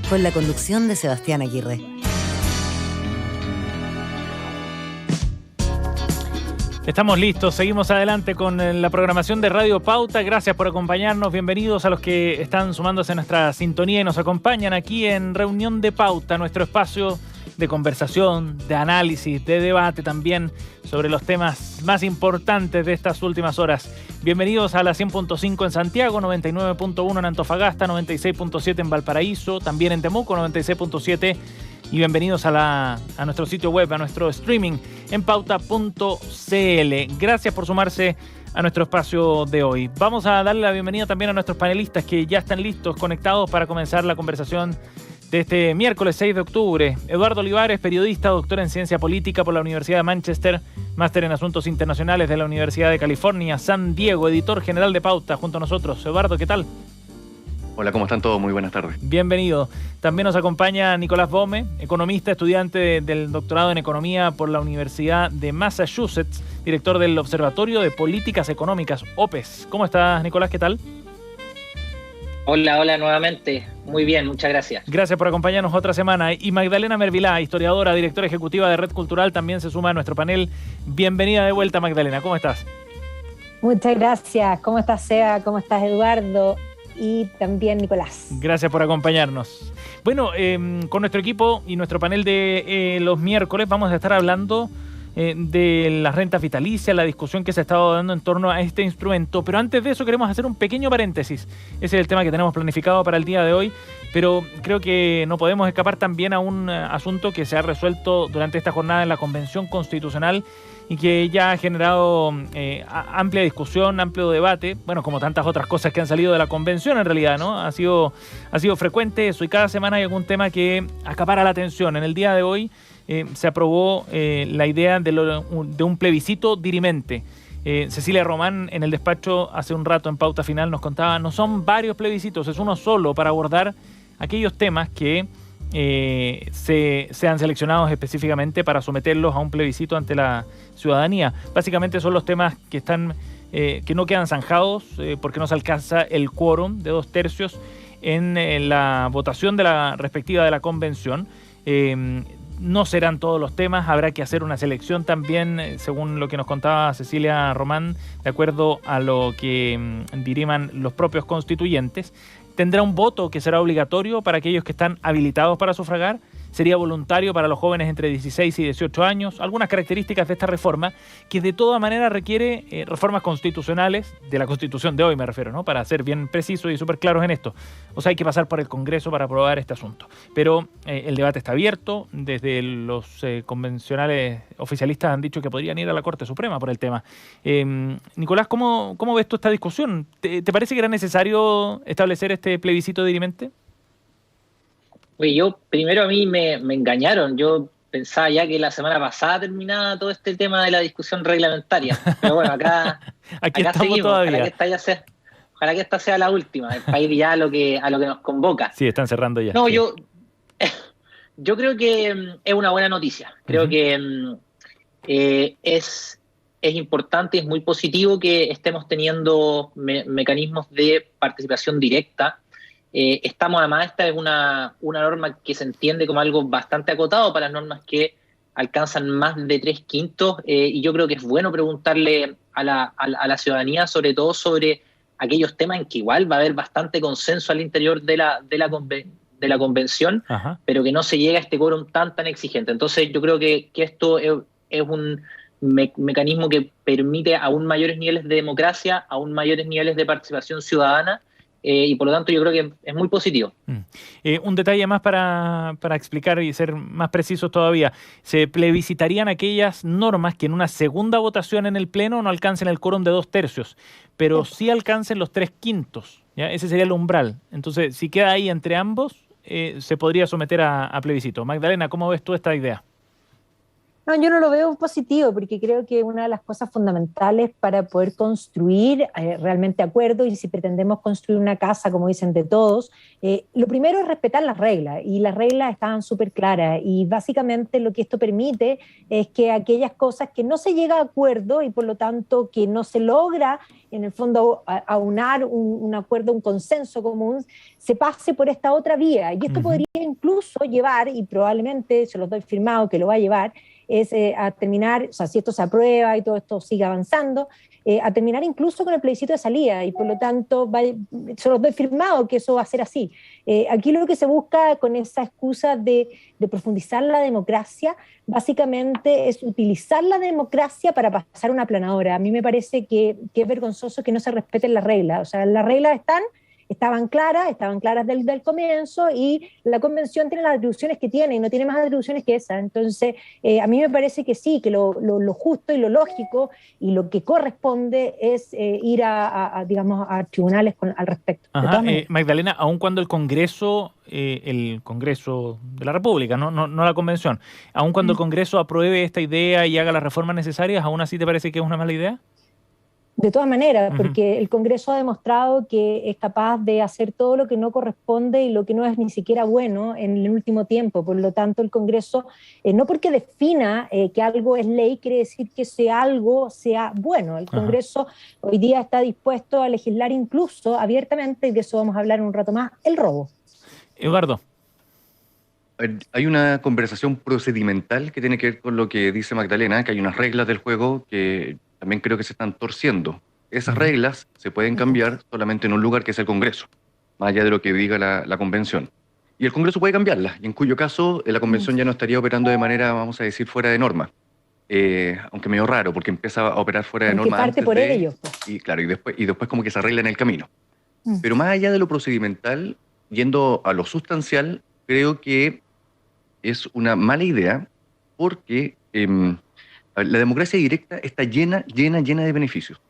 con la conducción de Sebastián Aguirre. Estamos listos, seguimos adelante con la programación de Radio Pauta. Gracias por acompañarnos, bienvenidos a los que están sumándose a nuestra sintonía y nos acompañan aquí en Reunión de Pauta, nuestro espacio de conversación, de análisis, de debate también sobre los temas más importantes de estas últimas horas. Bienvenidos a la 100.5 en Santiago, 99.1 en Antofagasta, 96.7 en Valparaíso, también en Temuco, 96.7. Y bienvenidos a nuestro sitio web, a nuestro streaming en pauta.cl. Gracias por sumarse a nuestro espacio de hoy. Vamos a darle la bienvenida también a nuestros panelistas que ya están listos, conectados para comenzar la conversación de este miércoles 6 de octubre. Eduardo Olivares, periodista, doctor en Ciencia Política por la Universidad de Manchester, máster en Asuntos Internacionales de la Universidad de California, San Diego, editor general de Pauta, junto a nosotros. Eduardo, ¿qué tal? Hola, ¿cómo están todos? Muy buenas tardes. Bienvenido. También nos acompaña Nicolás Bome, economista, estudiante del doctorado en Economía por la Universidad de Massachusetts, director del Observatorio de Políticas Económicas, OPES. ¿Cómo estás, Nicolás? ¿Qué tal? Hola nuevamente. Muy bien, muchas gracias. Gracias por acompañarnos otra semana. Y Magdalena Mervilá, historiadora, directora ejecutiva de Red Cultural, también se suma a nuestro panel. Bienvenida de vuelta, Magdalena. ¿Cómo estás? Muchas gracias. ¿Cómo estás, Seba? ¿Cómo estás, Eduardo? Y también Nicolás. Gracias por acompañarnos. Bueno, con nuestro equipo y nuestro panel de los miércoles vamos a estar hablando de las rentas vitalicias, la discusión que se ha estado dando en torno a este instrumento. Pero antes de eso queremos hacer un pequeño paréntesis. Ese es el tema que tenemos planificado para el día de hoy, pero creo que no podemos escapar también a un asunto que se ha resuelto durante esta jornada en la Convención Constitucional y que ya ha generado amplia discusión, amplio debate, bueno, como tantas otras cosas que han salido de la convención en realidad, ¿no? Ha sido frecuente eso y cada semana hay algún tema que acapara la atención. En el día de hoy se aprobó la idea de un plebiscito dirimente. Cecilia Román en el despacho hace un rato en Pauta Final nos contaba, no son varios plebiscitos, es uno solo para abordar aquellos temas que sean seleccionados específicamente para someterlos a un plebiscito ante la ciudadanía. Básicamente son los temas que que no quedan zanjados porque no se alcanza el quórum de 2/3 en la votación de la respectiva de la convención. No serán todos los temas, habrá que hacer una selección también, según lo que nos contaba Cecilia Román, de acuerdo a lo que diriman los propios constituyentes. Tendrá un voto que será obligatorio para aquellos que están habilitados para sufragar. Sería voluntario para los jóvenes entre 16 y 18 años. Algunas características de esta reforma que de todas maneras requiere reformas constitucionales, de la Constitución de hoy me refiero, ¿no? Para ser bien precisos y súper claros en esto. O sea, hay que pasar por el Congreso para aprobar este asunto. Pero el debate está abierto. Desde los convencionales oficialistas han dicho que podrían ir a la Corte Suprema por el tema. Nicolás, ¿cómo ves tú esta discusión? ¿Te parece que era necesario establecer este plebiscito dirimente? Oye, primero a mí me engañaron. Yo pensaba ya que la semana pasada terminaba todo este tema de la discusión reglamentaria. Pero bueno, acá estamos seguimos. todavía. Ojalá que esta sea la última, para ir ya a lo que nos convoca. Sí, están cerrando ya. No, sí. yo creo que es una buena noticia. Creo que es importante, es muy positivo que estemos teniendo mecanismos de participación directa. Esta es una norma que se entiende como algo bastante acotado para las normas que alcanzan más de 3/5, y yo creo que es bueno preguntarle a la ciudadanía, sobre todo sobre aquellos temas en que igual va a haber bastante consenso al interior de la convención, Ajá. Pero que no se llega a este quórum tan exigente. Entonces yo creo que esto es un mecanismo que permite aún mayores niveles de democracia, aún mayores niveles de participación ciudadana, y por lo tanto yo creo que es muy positivo. Un detalle más para explicar y ser más precisos todavía. Se plebiscitarían aquellas normas que en una segunda votación en el Pleno no alcancen el quórum de 2/3, pero sí alcancen los 3/5, ¿ya? Ese sería el umbral. Entonces, si queda ahí entre ambos, se podría someter a plebiscito. Magdalena, ¿cómo ves tú esta idea? No, yo no lo veo positivo porque creo que una de las cosas fundamentales para poder construir realmente acuerdos y si pretendemos construir una casa, como dicen de todos, lo primero es respetar las reglas y las reglas estaban súper claras y básicamente lo que esto permite es que aquellas cosas que no se llega a acuerdo y por lo tanto que no se logra en el fondo aunar un acuerdo, un consenso común, se pase por esta otra vía y esto podría incluso llevar, y probablemente se los doy firmado que lo va a llevar, es a terminar, o sea, si esto se aprueba y todo esto sigue avanzando, a terminar incluso con el plebiscito de salida y por lo tanto se los doy firmado que eso va a ser así. Aquí lo que se busca con esa excusa de profundizar la democracia básicamente es utilizar la democracia para pasar una aplanadora. A mí me parece que es vergonzoso que no se respeten las reglas, o sea, las reglas estaban claras del comienzo y la convención tiene las atribuciones que tiene y no tiene más atribuciones que esa. Entonces, a mí me parece que sí, que lo justo y lo lógico y lo que corresponde es ir digamos, a tribunales al respecto. Ajá, Magdalena, aun cuando el Congreso de la República, no la Convención, aun cuando el Congreso apruebe esta idea y haga las reformas necesarias, ¿aún así te parece que es una mala idea? De todas maneras, porque el Congreso ha demostrado que es capaz de hacer todo lo que no corresponde y lo que no es ni siquiera bueno en el último tiempo. Por lo tanto, el Congreso, no porque defina que algo es ley, quiere decir que algo sea bueno. El Congreso hoy día está dispuesto a legislar incluso abiertamente, y de eso vamos a hablar en un rato más, el robo. Eduardo. Hay una conversación procedimental que tiene que ver con lo que dice Magdalena, que hay unas reglas del juego que también creo que se están torciendo. Esas reglas se pueden cambiar solamente en un lugar que es el Congreso, más allá de lo que diga la Convención. Y el Congreso puede cambiarlas, y en cuyo caso la Convención ya no estaría operando de manera, vamos a decir, fuera de norma. Aunque medio raro, porque empieza a operar fuera de norma. Parte por ellos. Y claro, y después como que se arregla en el camino. Pero más allá de lo procedimental, yendo a lo sustancial, creo que es una mala idea porque la democracia directa está llena de beneficios.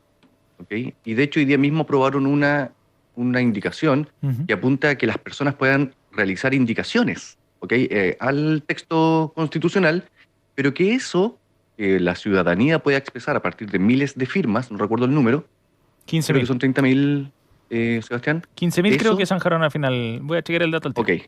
¿Okay? Y de hecho hoy día mismo aprobaron una indicación que apunta a que las personas puedan realizar indicaciones, ¿okay? Al texto constitucional, pero que eso, la ciudadanía pueda expresar a partir de miles de firmas, no recuerdo el número, 15.000. Creo que son 30.000, Sebastián. 15.000 creo que zanjaron al final. Voy a chequear el dato al tiempo.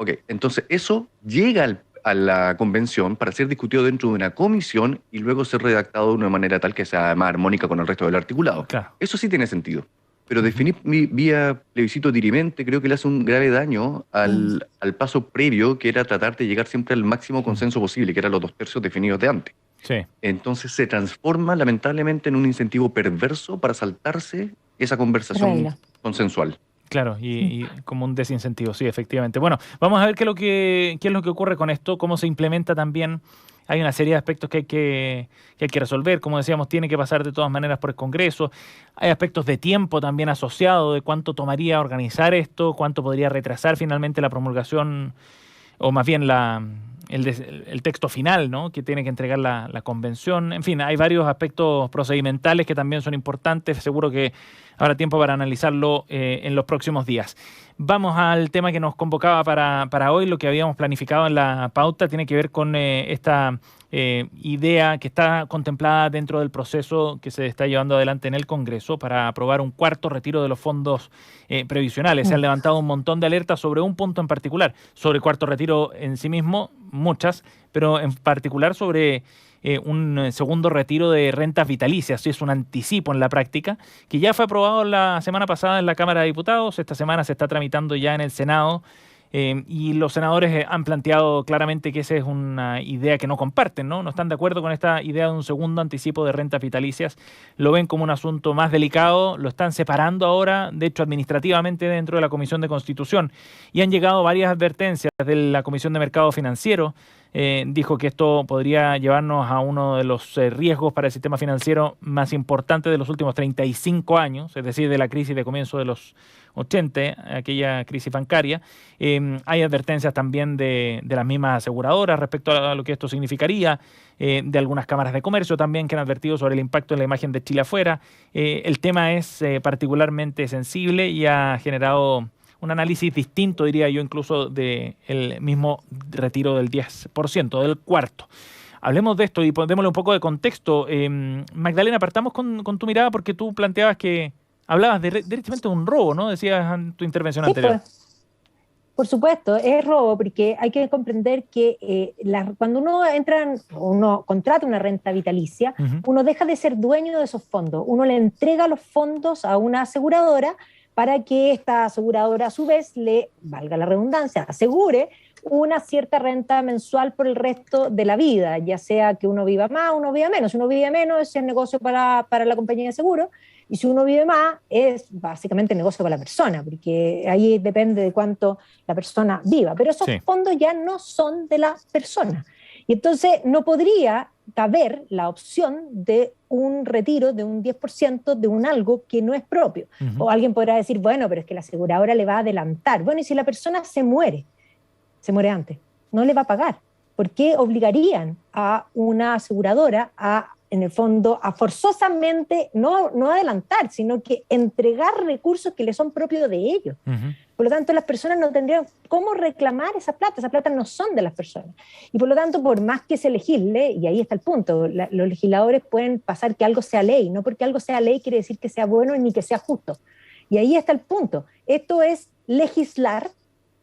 Ok, entonces eso llega a la convención para ser discutido dentro de una comisión y luego ser redactado de una manera tal que sea más armónica con el resto del articulado. Claro. Eso sí tiene sentido. Pero definir vía plebiscito dirimente creo que le hace un grave daño al paso previo, que era tratar de llegar siempre al máximo consenso posible, que eran los 2/3 definidos de antes. Sí. Entonces se transforma lamentablemente en un incentivo perverso para saltarse esa conversación consensual. Claro, y como un desincentivo, sí, efectivamente. Bueno, vamos a ver qué es lo que ocurre con esto, cómo se implementa también. Hay una serie de aspectos que hay que resolver. Como decíamos, tiene que pasar de todas maneras por el Congreso. Hay aspectos de tiempo también asociados, de cuánto tomaría organizar esto, cuánto podría retrasar finalmente la promulgación, o más bien el texto final, ¿no?, que tiene que entregar la convención. En fin, hay varios aspectos procedimentales que también son importantes. Seguro que habrá tiempo para analizarlo en los próximos días. Vamos al tema que nos convocaba para hoy. Lo que habíamos planificado en la pauta tiene que ver con esta idea que está contemplada dentro del proceso que se está llevando adelante en el Congreso para aprobar un cuarto retiro de los fondos previsionales. Se han levantado un montón de alertas sobre un punto en particular, sobre el cuarto retiro en sí mismo, muchas, pero en particular sobre un segundo retiro de rentas vitalicias. Es un anticipo en la práctica, que ya fue aprobado la semana pasada en la Cámara de Diputados. Esta semana se está tramitando ya en el Senado. Y los senadores han planteado claramente que esa es una idea que no comparten, ¿no? No están de acuerdo con esta idea de un segundo anticipo de rentas vitalicias. Lo ven como un asunto más delicado, lo están separando ahora, de hecho administrativamente, dentro de la Comisión de Constitución. Y han llegado varias advertencias de la Comisión de Mercado Financiero. Dijo que esto podría llevarnos a uno de los riesgos para el sistema financiero más importantes de los últimos 35 años, es decir, de la crisis de comienzo de los 80, aquella crisis bancaria. Hay advertencias también de las mismas aseguradoras respecto a lo que esto significaría, de algunas cámaras de comercio también que han advertido sobre el impacto en la imagen de Chile afuera. El tema es particularmente sensible y ha generado un análisis distinto, diría yo, incluso del mismo retiro del 10%, del cuarto. Hablemos de esto y démosle un poco de contexto. Magdalena, partamos con tu mirada porque tú planteabas que hablabas directamente de un robo, ¿no? Decías en tu intervención anterior. Pues, por supuesto, es robo porque hay que comprender que cuando uno contrata una renta vitalicia, uno deja de ser dueño de esos fondos. Uno le entrega los fondos a una aseguradora para que esta aseguradora a su vez le, valga la redundancia, asegure una cierta renta mensual por el resto de la vida, ya sea que uno viva más o uno viva menos. Si uno vive menos es el negocio para la compañía de seguro, y si uno vive más es básicamente el negocio para la persona, porque ahí depende de cuánto la persona viva. Pero esos fondos ya no son de la persona. Y entonces no podría caber la opción de un retiro de un 10% de un algo que no es propio. O alguien podrá decir, bueno, pero es que la aseguradora le va a adelantar. Bueno, y si la persona se muere antes, no le va a pagar. ¿Por qué obligarían a una aseguradora en el fondo, a forzosamente no adelantar, sino que entregar recursos que le son propios de ellos? Por lo tanto, las personas no tendrían cómo reclamar esa plata no son de las personas. Y por lo tanto, por más que se legisle, y ahí está el punto, los legisladores pueden pasar que algo sea ley, no porque algo sea ley quiere decir que sea bueno ni que sea justo. Y ahí está el punto. Esto es legislar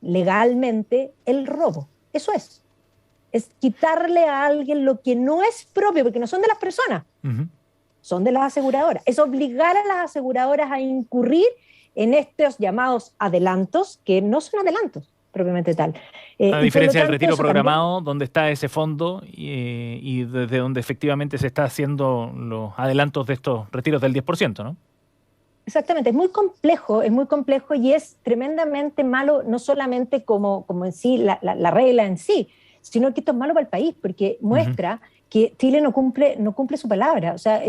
legalmente el robo. Eso es quitarle a alguien lo que no es propio, porque no son de las personas, son de las aseguradoras. Es obligar a las aseguradoras a incurrir en estos llamados adelantos, que no son adelantos propiamente tal. A diferencia del retiro programado, donde está ese fondo y desde donde efectivamente se está haciendo los adelantos de estos retiros del 10%, ¿no? Exactamente, es muy complejo y es tremendamente malo, no solamente como en sí, la regla en sí, sino que esto es malo para el país, porque muestra que Chile no cumple su palabra. O sea,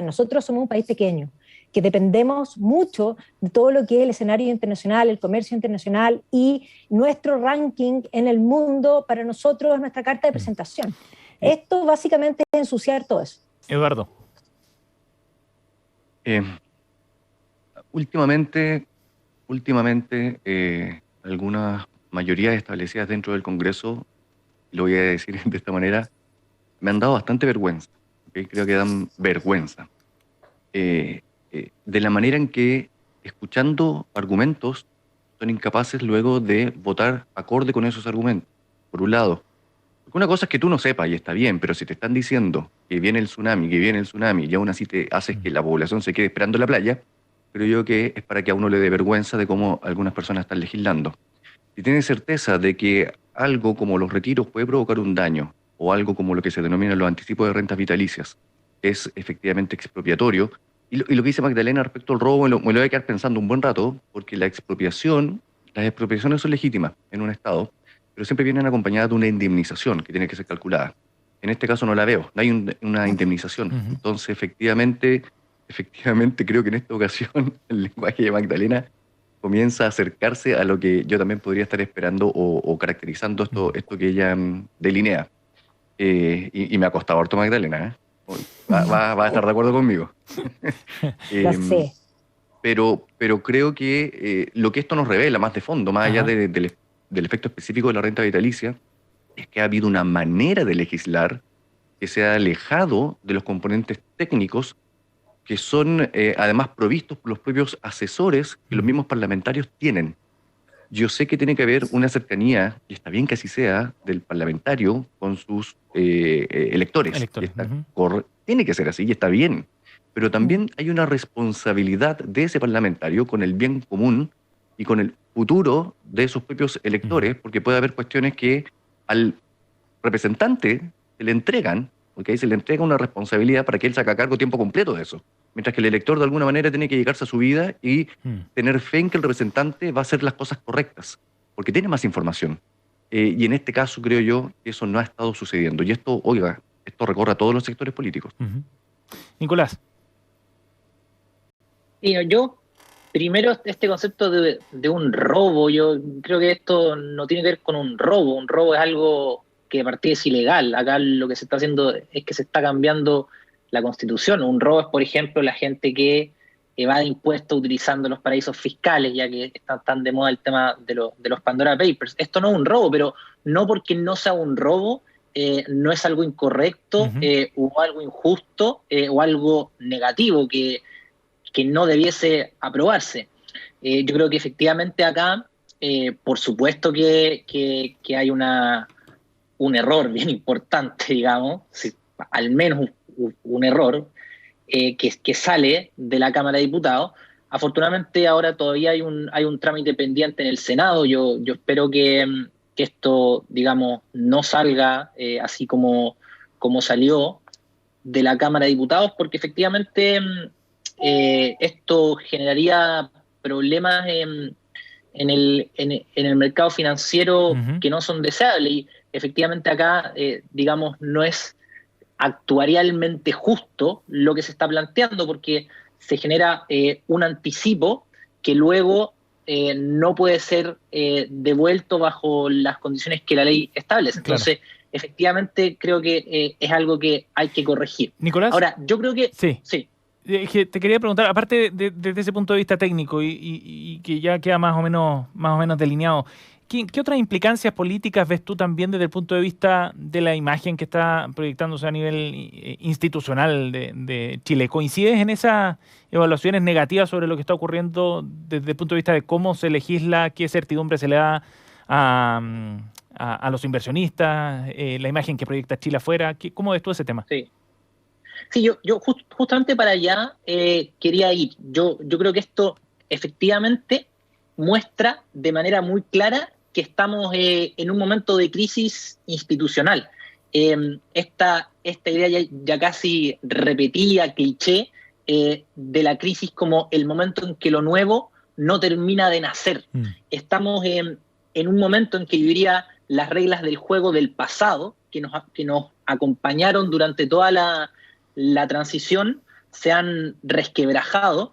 nosotros somos un país pequeño, que dependemos mucho de todo lo que es el escenario internacional, el comercio internacional, y nuestro ranking en el mundo para nosotros es nuestra carta de presentación. Esto básicamente es ensuciar todo eso. Eduardo. Últimamente, algunas mayorías establecidas dentro del Congreso, lo voy a decir de esta manera, me han dado bastante vergüenza. ¿Okay? Creo que dan vergüenza. De la manera en que, escuchando argumentos, son incapaces luego de votar acorde con esos argumentos. Por un lado, porque una cosa es que tú no sepas y está bien, pero si te están diciendo que viene el tsunami, y aún así te haces que la población se quede esperando en la playa, creo yo que es para que a uno le dé vergüenza de cómo algunas personas están legislando. Si tienes certeza de que algo como los retiros puede provocar un daño, o algo como lo que se denomina los anticipos de rentas vitalicias, es efectivamente expropiatorio, y lo que dice Magdalena respecto al robo, me lo voy a quedar pensando un buen rato, porque las expropiaciones son legítimas en un Estado, pero siempre vienen acompañadas de una indemnización que tiene que ser calculada. En este caso no la veo, no hay una indemnización. Entonces, efectivamente, creo que en esta ocasión el lenguaje de Magdalena comienza a acercarse a lo que yo también podría estar esperando o caracterizando esto que ella delinea. Y me ha costado harto Magdalena, ¿eh? Va a estar de acuerdo conmigo. Lo sé. Pero creo que lo que esto nos revela más de fondo, más allá del efecto específico de la renta vitalicia, es que ha habido una manera de legislar que se ha alejado de los componentes técnicos que son además provistos por los propios asesores que los mismos parlamentarios tienen. Yo sé que tiene que haber una cercanía, y está bien que así sea, del parlamentario con sus electores. Tiene que ser así y está bien. Pero también hay una responsabilidad de ese parlamentario con el bien común y con el futuro de sus propios electores, porque puede haber cuestiones que al representante se le entregan, ¿okay? Se le entrega una responsabilidad para que él saque a cargo tiempo completo de eso. Mientras que el elector de alguna manera tiene que llegarse a su vida y tener fe en que el representante va a hacer las cosas correctas, porque tiene más información. Y en este caso creo yo que eso no ha estado sucediendo. Y esto recorre a todos los sectores políticos. Nicolás. Sí, yo, primero, este concepto de un robo, yo creo que esto no tiene que ver con un robo. Un robo es algo que de partida es ilegal. Acá lo que se está haciendo es que se está cambiando la Constitución. Un robo es, por ejemplo, la gente que evade impuestos utilizando los paraísos fiscales, ya que está tan de moda el tema de los Pandora Papers. Esto no es un robo, pero no porque no sea un robo no es algo incorrecto o algo injusto o algo negativo que no debiese aprobarse. Yo creo que efectivamente acá, por supuesto que hay un error bien importante, digamos, al menos un error que sale de la Cámara de Diputados. Afortunadamente ahora todavía hay un trámite pendiente en el Senado. Yo espero que esto, digamos, no salga así como salió de la Cámara de Diputados, porque efectivamente esto generaría problemas en el mercado financiero que no son deseables. Y efectivamente acá, digamos, no es actuarialmente justo lo que se está planteando, porque se genera un anticipo que luego no puede ser devuelto bajo las condiciones que la ley establece. Entonces, efectivamente, creo que es algo que hay que corregir. Nicolás. Ahora, yo creo que... Sí. Te quería preguntar, aparte desde ese punto de vista técnico y que ya queda más o menos delineado, ¿qué otras implicancias políticas ves tú también desde el punto de vista de la imagen que está proyectándose a nivel institucional de Chile? ¿Coincides en esas evaluaciones negativas sobre lo que está ocurriendo desde el punto de vista de cómo se legisla, qué certidumbre se le da a los inversionistas, la imagen que proyecta Chile afuera? ¿Cómo ves tú ese tema? Sí, yo justamente para allá quería ir. Yo creo que esto efectivamente muestra de manera muy clara que estamos en un momento de crisis institucional. Esta idea ya casi repetida, cliché, de la crisis como el momento en que lo nuevo no termina de nacer. Estamos en un momento en que yo diría las reglas del juego del pasado, que nos acompañaron durante toda la transición, se han resquebrajado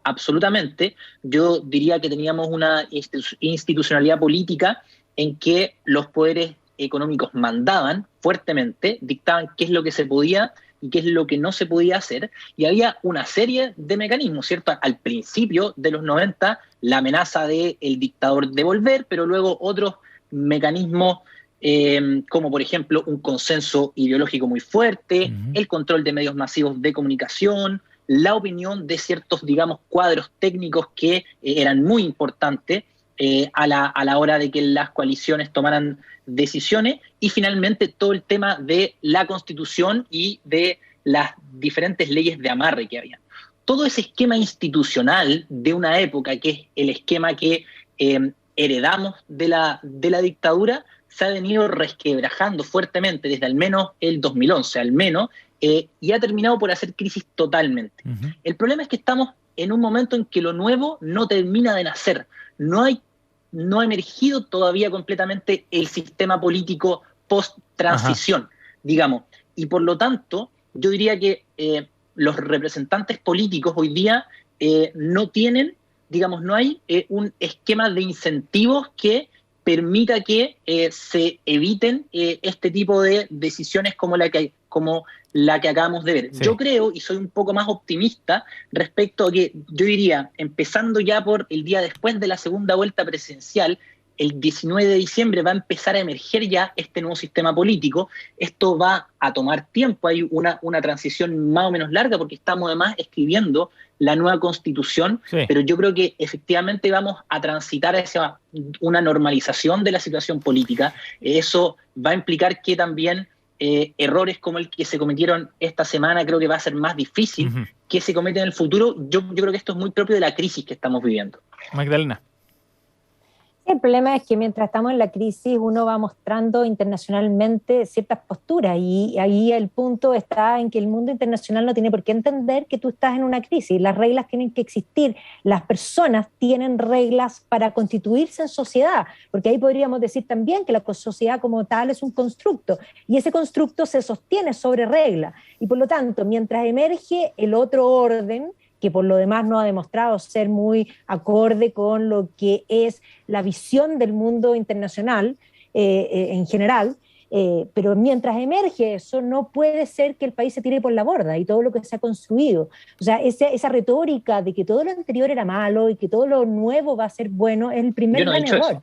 absolutamente. Yo diría que teníamos una institucionalidad política en que los poderes económicos mandaban fuertemente, dictaban qué es lo que se podía y qué es lo que no se podía hacer, y había una serie de mecanismos, ¿cierto? Al principio de los 90, la amenaza del dictador de volver, pero luego otros mecanismos como por ejemplo un consenso ideológico muy fuerte, el control de medios masivos de comunicación, la opinión de ciertos, digamos, cuadros técnicos que eran muy importantes a la hora de que las coaliciones tomaran decisiones, y finalmente todo el tema de la Constitución y de las diferentes leyes de amarre que había. Todo ese esquema institucional de una época, que es el esquema que heredamos de la dictadura, se ha venido resquebrajando fuertemente desde al menos el 2011, y ha terminado por hacer crisis totalmente. El problema es que estamos en un momento en que lo nuevo no termina de nacer. No ha emergido todavía completamente el sistema político post-transición, digamos. Y por lo tanto, yo diría que los representantes políticos hoy día no tienen, digamos, no hay un esquema de incentivos que permita que se eviten este tipo de decisiones como la que acabamos de ver. Sí. Yo creo, y soy un poco más optimista respecto a que, yo diría, empezando ya por el día después de la segunda vuelta presidencial, el 19 de diciembre va a empezar a emerger ya este nuevo sistema político. Esto va a tomar tiempo, hay una transición más o menos larga, porque estamos además escribiendo la nueva Constitución, pero yo creo que efectivamente vamos a transitar hacia una normalización de la situación política. Eso va a implicar que también errores como el que se cometieron esta semana creo que va a ser más difícil que se cometen en el futuro. Yo creo que esto es muy propio de la crisis que estamos viviendo. Magdalena. El problema es que mientras estamos en la crisis uno va mostrando internacionalmente ciertas posturas, y ahí el punto está en que el mundo internacional no tiene por qué entender que tú estás en una crisis. Las reglas tienen que existir, las personas tienen reglas para constituirse en sociedad, porque ahí podríamos decir también que la sociedad como tal es un constructo, y ese constructo se sostiene sobre reglas, y por lo tanto mientras emerge el otro orden, que por lo demás no ha demostrado ser muy acorde con lo que es la visión del mundo internacional en general, pero mientras emerge eso, no puede ser que el país se tire por la borda y todo lo que se ha construido. O sea, esa retórica de que todo lo anterior era malo y que todo lo nuevo va a ser bueno es el primer gran error.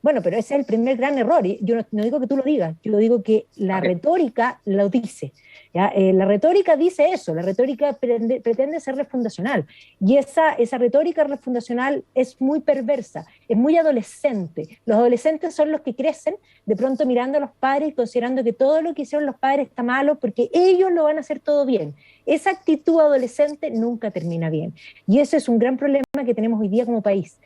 Bueno, pero ese es el primer gran error. Y yo no digo que tú lo digas, yo digo que la retórica lo dice. ¿Ya? La retórica dice eso, la retórica pretende ser refundacional. Y esa retórica refundacional es muy perversa, es muy adolescente. Los adolescentes son los que crecen de pronto mirando a los padres y considerando que todo lo que hicieron los padres está malo porque ellos lo van a hacer todo bien. Esa actitud adolescente nunca termina bien. Y ese es un gran problema que tenemos hoy día como país.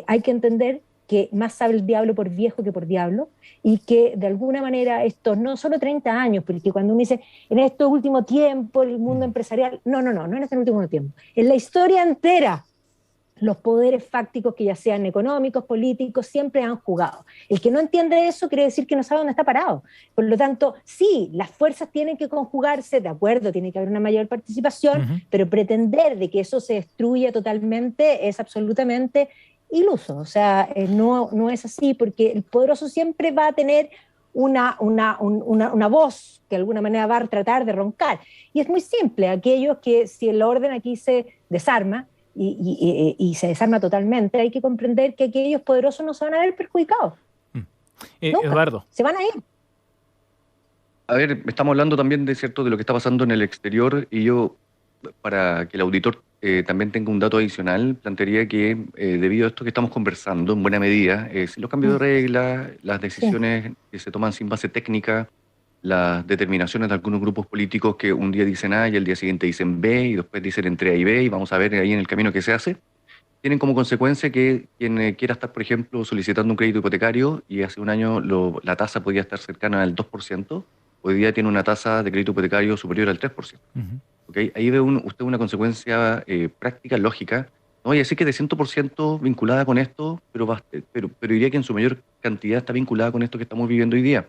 Hay que entender que más sabe el diablo por viejo que por diablo, y que de alguna manera estos no solo 30 años, porque cuando uno dice en este último tiempo el mundo empresarial, no en este último tiempo, en la historia entera, los poderes fácticos, que ya sean económicos, políticos, siempre han jugado. El que no entiende eso quiere decir que no sabe dónde está parado. Por lo tanto, sí, las fuerzas tienen que conjugarse, de acuerdo, tiene que haber una mayor participación, pero pretender de que eso se destruya totalmente es absolutamente iluso. O sea, no es así, porque el poderoso siempre va a tener una voz que de alguna manera va a tratar de roncar. Y es muy simple, aquellos que si el orden aquí se desarma, y se desarma totalmente, hay que comprender que aquellos poderosos no se van a ver perjudicados. Eduardo. Se van a ir. A ver, estamos hablando también de lo que está pasando en el exterior, y yo, para que el auditor también tenga un dato adicional, plantearía que debido a esto que estamos conversando, en buena medida, los cambios de reglas, las decisiones que se toman sin base técnica, las determinaciones de algunos grupos políticos que un día dicen A y el día siguiente dicen B, y después dicen entre A y B, y vamos a ver ahí en el camino que se hace, tienen como consecuencia que quien quiera estar, por ejemplo, solicitando un crédito hipotecario, y hace un año la tasa podía estar cercana al 2%, hoy día tiene una tasa de crédito hipotecario superior al 3%. ¿Okay? Ahí ve usted una consecuencia práctica, lógica. No voy a decir que de 100% vinculada con esto, pero diría que en su mayor cantidad está vinculada con esto que estamos viviendo hoy día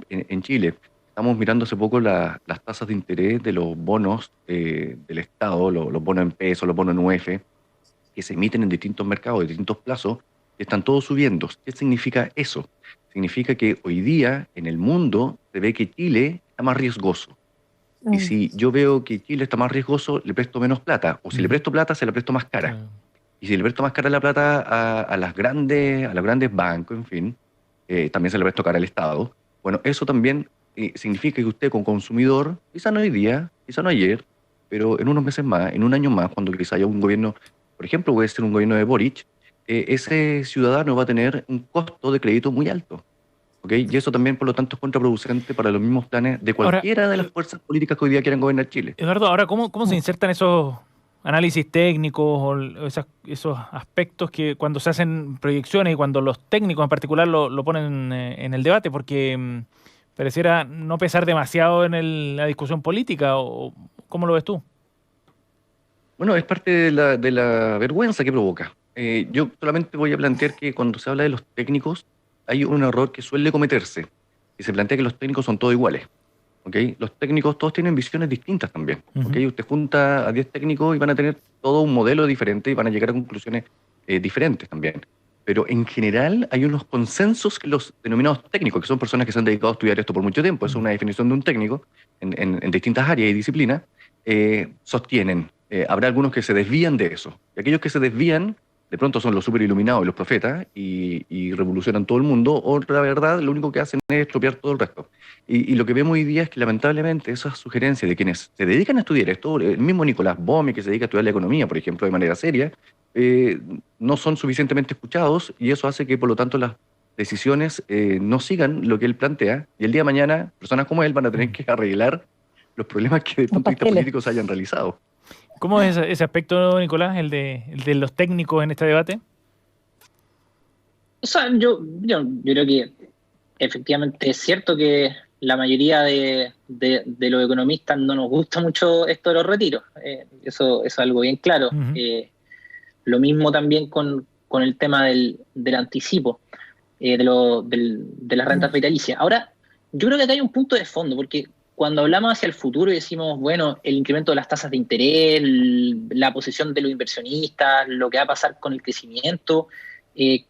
en Chile. Estamos mirando hace poco las tasas de interés de los bonos del Estado, los bonos en pesos, los bonos en UF, que se emiten en distintos mercados, de distintos plazos, que están todos subiendo. ¿Qué significa eso? Significa que hoy día en el mundo se ve que Chile está más riesgoso. Y si yo veo que Chile está más riesgoso, le presto menos plata. O si le presto plata, se la presto más cara. Y si le presto más cara la plata a los grandes bancos, en fin, también se le presto cara al Estado. Bueno, eso también significa que usted como consumidor, quizá no hoy día, quizá no ayer, pero en unos meses más, en un año más, cuando quizá haya un gobierno, por ejemplo, puede ser un gobierno de Boric, ese ciudadano va a tener un costo de crédito muy alto. ¿Okay? Y eso también, por lo tanto, es contraproducente para los mismos planes de cualquiera de las fuerzas políticas que hoy día quieran gobernar Chile. Eduardo, ahora, ¿cómo se insertan esos análisis técnicos o esos aspectos que cuando se hacen proyecciones y cuando los técnicos en particular lo ponen en el debate? Porque pareciera no pesar demasiado en la discusión política, ¿o cómo lo ves tú? Bueno, es parte de la vergüenza que provoca. Yo solamente voy a plantear que cuando se habla de los técnicos, hay un error que suele cometerse, y se plantea que los técnicos son todos iguales. ¿Okay? Los técnicos todos tienen visiones distintas también. ¿Okay? Usted junta a 10 técnicos y van a tener todo un modelo diferente y van a llegar a conclusiones diferentes también. Pero en general hay unos consensos que los denominados técnicos, que son personas que se han dedicado a estudiar esto por mucho tiempo, eso es una definición de un técnico en distintas áreas y disciplinas, sostienen. Habrá algunos que se desvían de eso. Y aquellos que se desvían, de pronto son los super iluminados y los profetas y revolucionan todo el mundo, o la verdad lo único que hacen es estropear todo el resto. Y lo que vemos hoy día es que lamentablemente esas sugerencias de quienes se dedican a estudiar esto, el mismo Nicolás Bomi, que se dedica a estudiar la economía, por ejemplo, de manera seria, no son suficientemente escuchados, y eso hace que por lo tanto las decisiones no sigan lo que él plantea, y el día de mañana personas como él van a tener que arreglar los problemas que desde el punto de vista político se hayan realizado. ¿Cómo es ese aspecto, Nicolás, el de los técnicos en este debate? O sea, yo creo que efectivamente es cierto que la mayoría de los economistas no nos gusta mucho esto de los retiros. Eso es algo bien claro. Lo mismo también con el tema del anticipo de las rentas vitalicias. Ahora, yo creo que acá hay un punto de fondo, porque cuando hablamos hacia el futuro y decimos, bueno, el incremento de las tasas de interés, la posición de los inversionistas, lo que va a pasar con el crecimiento,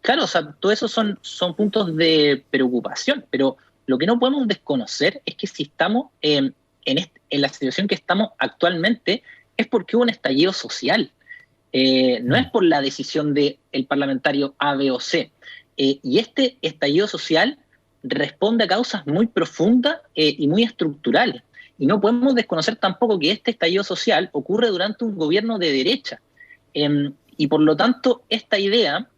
claro, o sea, todo eso son puntos de preocupación, pero lo que no podemos desconocer es que si estamos en la situación que estamos actualmente es porque hubo un estallido social, no es por la decisión del parlamentario A, B o C. y este estallido social responde a causas muy profundas y muy estructurales. Y no podemos desconocer tampoco que este estallido social ocurre durante un gobierno de derecha. Y por lo tanto, esta idea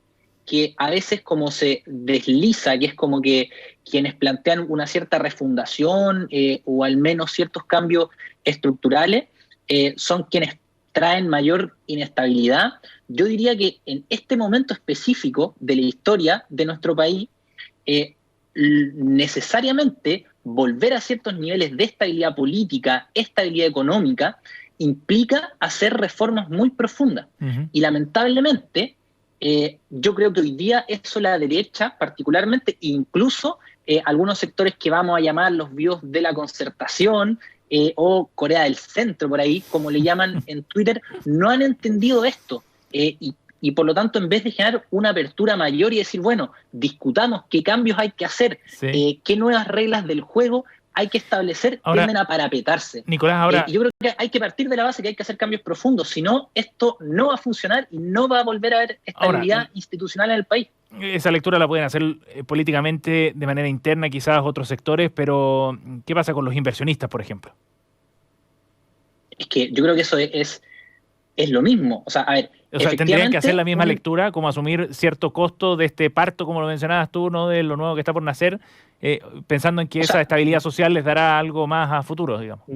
que a veces como se desliza, que es como que quienes plantean una cierta refundación o al menos ciertos cambios estructurales son quienes traen mayor inestabilidad. Yo diría que en este momento específico de la historia de nuestro país, necesariamente volver a ciertos niveles de estabilidad política, estabilidad económica, implica hacer reformas muy profundas. Uh-huh. Y lamentablemente, yo creo que hoy día eso la derecha, particularmente, incluso algunos sectores que vamos a llamar los vivos de la concertación, o Corea del Centro, por ahí, como le llaman en Twitter, no han entendido esto. Y por lo tanto, en vez de generar una apertura mayor y decir, bueno, discutamos qué cambios hay que hacer, sí, qué nuevas reglas del juego hay que establecer, tienden a parapetarse. Nicolás, ahora... yo creo que hay que partir de la base que hay que hacer cambios profundos, si no, esto no va a funcionar y no va a volver a haber estabilidad institucional en el país. Esa lectura la pueden hacer políticamente de manera interna, quizás otros sectores, pero ¿qué pasa con los inversionistas, por ejemplo? Es que yo creo que eso es lo mismo. O sea, a ver, tendrían que hacer la misma lectura, como asumir cierto costo de este parto, como lo mencionabas tú, ¿no? De lo nuevo que está por nacer, pensando en que esa estabilidad social les dará algo más a futuro, digamos.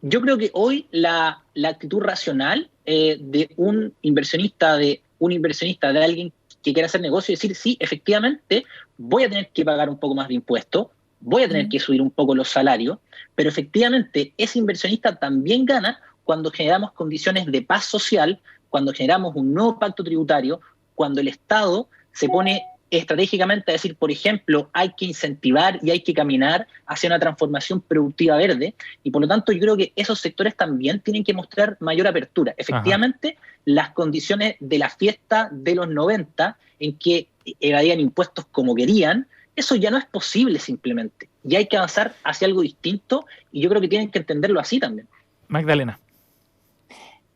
Yo creo que hoy la actitud racional de un inversionista, de alguien que quiera hacer negocio y decir, sí, efectivamente, voy a tener que pagar un poco más de impuestos, voy a tener que subir un poco los salarios, pero efectivamente ese inversionista también gana cuando generamos condiciones de paz social, cuando generamos un nuevo pacto tributario, cuando el Estado se pone estratégicamente a decir, por ejemplo, hay que incentivar y hay que caminar hacia una transformación productiva verde, y por lo tanto yo creo que esos sectores también tienen que mostrar mayor apertura. Efectivamente, las condiciones de la fiesta de los 90, en que evadían impuestos como querían, eso ya no es posible simplemente, y hay que avanzar hacia algo distinto, y yo creo que tienen que entenderlo así también. Magdalena.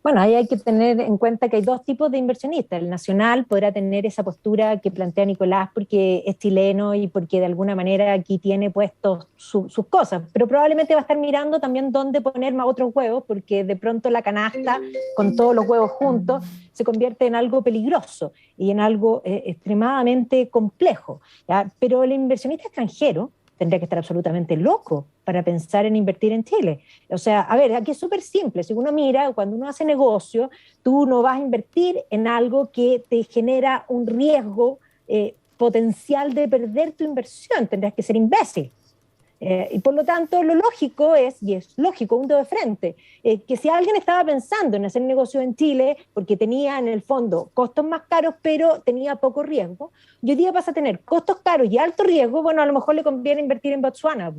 Bueno, ahí hay que tener en cuenta que hay dos tipos de inversionistas. El nacional podrá tener esa postura que plantea Nicolás porque es chileno y porque de alguna manera aquí tiene puestos sus cosas, pero probablemente va a estar mirando también dónde poner más otros huevos, porque de pronto la canasta con todos los huevos juntos se convierte en algo peligroso y en algo extremadamente complejo, ¿ya? Pero el inversionista extranjero tendría que estar absolutamente loco para pensar en invertir en Chile. O sea, a ver, aquí es súper simple. Si uno mira, cuando uno hace negocio, tú no vas a invertir en algo que te genera un riesgo potencial de perder tu inversión. Tendrás que ser imbécil. Y por lo tanto, lo lógico es, y es lógico, un dedo de frente, que si alguien estaba pensando en hacer negocio en Chile porque tenía en el fondo costos más caros, pero tenía poco riesgo, y hoy día vas a tener costos caros y alto riesgo, bueno, a lo mejor le conviene invertir en Botswana.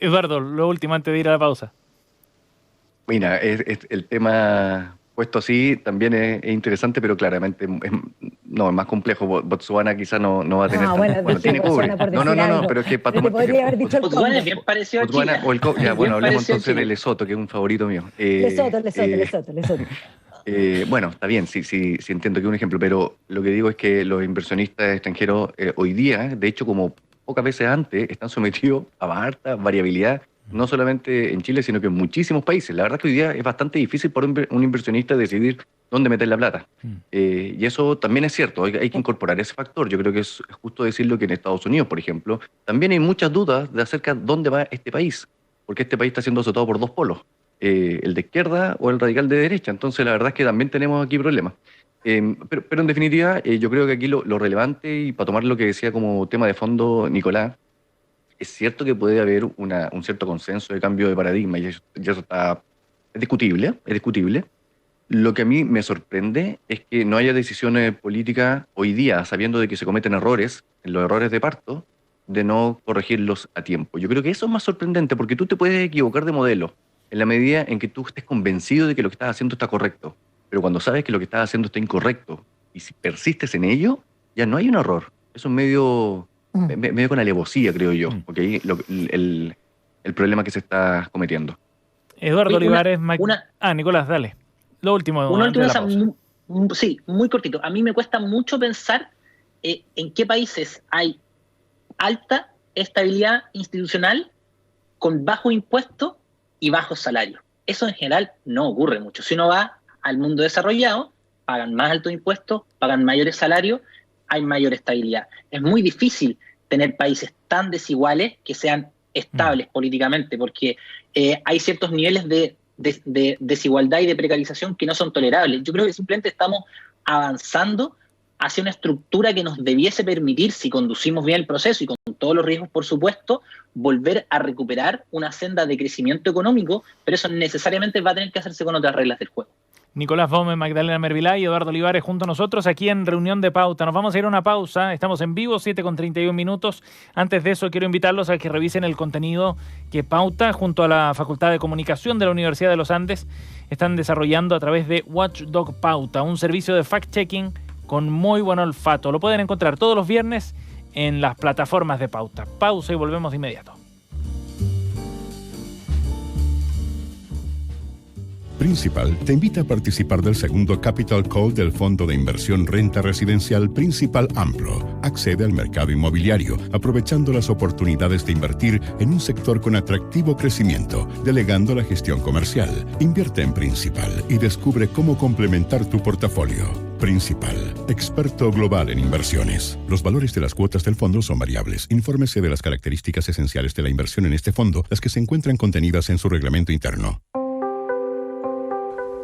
Eduardo, lo último antes de ir a la pausa. Mira, el tema puesto así también es interesante, pero claramente es más complejo. Botswana quizás no va a tener bueno, tiene cobre. No, pero es que para tomar Botswana es bien parecido a Chile. Hablemos entonces de Lesoto, que es un favorito mío. Lesoto. Bueno, está bien, sí entiendo que es un ejemplo, pero lo que digo es que los inversionistas extranjeros hoy día, de hecho, como pocas veces antes, están sometidos a harta variabilidad, no solamente en Chile, sino que en muchísimos países. La verdad es que hoy día es bastante difícil para un inversionista decidir dónde meter la plata. Y eso también es cierto, hay que incorporar ese factor. Yo creo que es justo decirlo que en Estados Unidos, por ejemplo, también hay muchas dudas acerca de dónde va este país, porque este país está siendo azotado por dos polos, el de izquierda o el radical de derecha. Entonces la verdad es que también tenemos aquí problemas. Pero en definitiva, yo creo que aquí lo relevante, y para tomar lo que decía como tema de fondo Nicolás, es cierto que puede haber un cierto consenso de cambio de paradigma, y eso es discutible. Lo que a mí me sorprende es que no haya decisiones políticas hoy día, sabiendo de que se cometen errores, los errores de parto, de no corregirlos a tiempo. Yo creo que eso es más sorprendente, porque tú te puedes equivocar de modelo en la medida en que tú estés convencido de que lo que estás haciendo está correcto. Pero cuando sabes que lo que estás haciendo está incorrecto y si persistes en ello, ya no hay un error. Eso es medio con alevosía, creo yo, porque ahí el problema que se está cometiendo. Eduardo Olivares, Nicolás, dale. Lo último. Sí, muy cortito. A mí me cuesta mucho pensar en qué países hay alta estabilidad institucional con bajo impuesto y bajos salarios. Eso en general no ocurre mucho. Si uno va al mundo desarrollado, pagan más altos impuestos, pagan mayores salarios, hay mayor estabilidad. Es muy difícil tener países tan desiguales que sean estables políticamente, porque hay ciertos niveles de desigualdad y de precarización que no son tolerables. Yo creo que simplemente estamos avanzando hacia una estructura que nos debiese permitir, si conducimos bien el proceso y con todos los riesgos, por supuesto, volver a recuperar una senda de crecimiento económico, pero eso necesariamente va a tener que hacerse con otras reglas del juego. Nicolás Baume, Magdalena Mervilá y Eduardo Olivares junto a nosotros aquí en Reunión de Pauta. Nos vamos a ir a una pausa, estamos en vivo, 7:31. Antes de eso quiero invitarlos a que revisen el contenido que Pauta junto a la Facultad de Comunicación de la Universidad de los Andes están desarrollando a través de Watchdog Pauta, un servicio de fact-checking con muy buen olfato. Lo pueden encontrar todos los viernes en las plataformas de Pauta. Pausa y volvemos de inmediato. Principal te invita a participar del segundo Capital Call del Fondo de Inversión Renta Residencial Principal Amplo. Accede al mercado inmobiliario, aprovechando las oportunidades de invertir en un sector con atractivo crecimiento, delegando la gestión comercial. Invierte en Principal y descubre cómo complementar tu portafolio. Principal, experto global en inversiones. Los valores de las cuotas del fondo son variables. Infórmese de las características esenciales de la inversión en este fondo, las que se encuentran contenidas en su reglamento interno.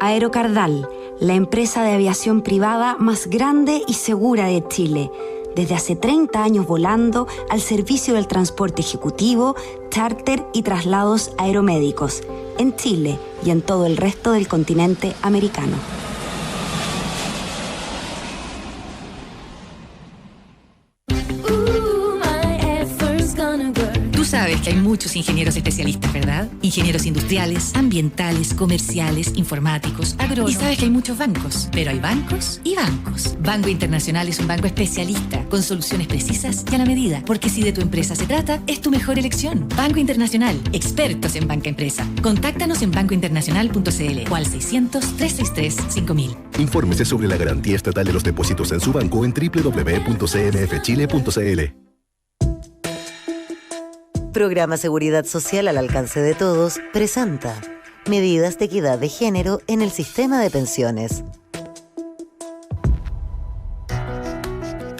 Aerocardal, la empresa de aviación privada más grande y segura de Chile. Desde hace 30 años volando al servicio del transporte ejecutivo, charter y traslados aeromédicos en Chile y en todo el resto del continente americano. Sabes que hay muchos ingenieros especialistas, ¿verdad? Ingenieros industriales, ambientales, comerciales, informáticos, agrónomos. Y sabes que hay muchos bancos, pero hay bancos y bancos. Banco Internacional es un banco especialista, con soluciones precisas y a la medida, porque si de tu empresa se trata, es tu mejor elección. Banco Internacional, expertos en banca empresa. Contáctanos en bancointernacional.cl o al 600-363-5000. Infórmese sobre la garantía estatal de los depósitos en su banco en www.cmfchile.cl. Programa Seguridad Social al alcance de todos presenta medidas de equidad de género en el sistema de pensiones.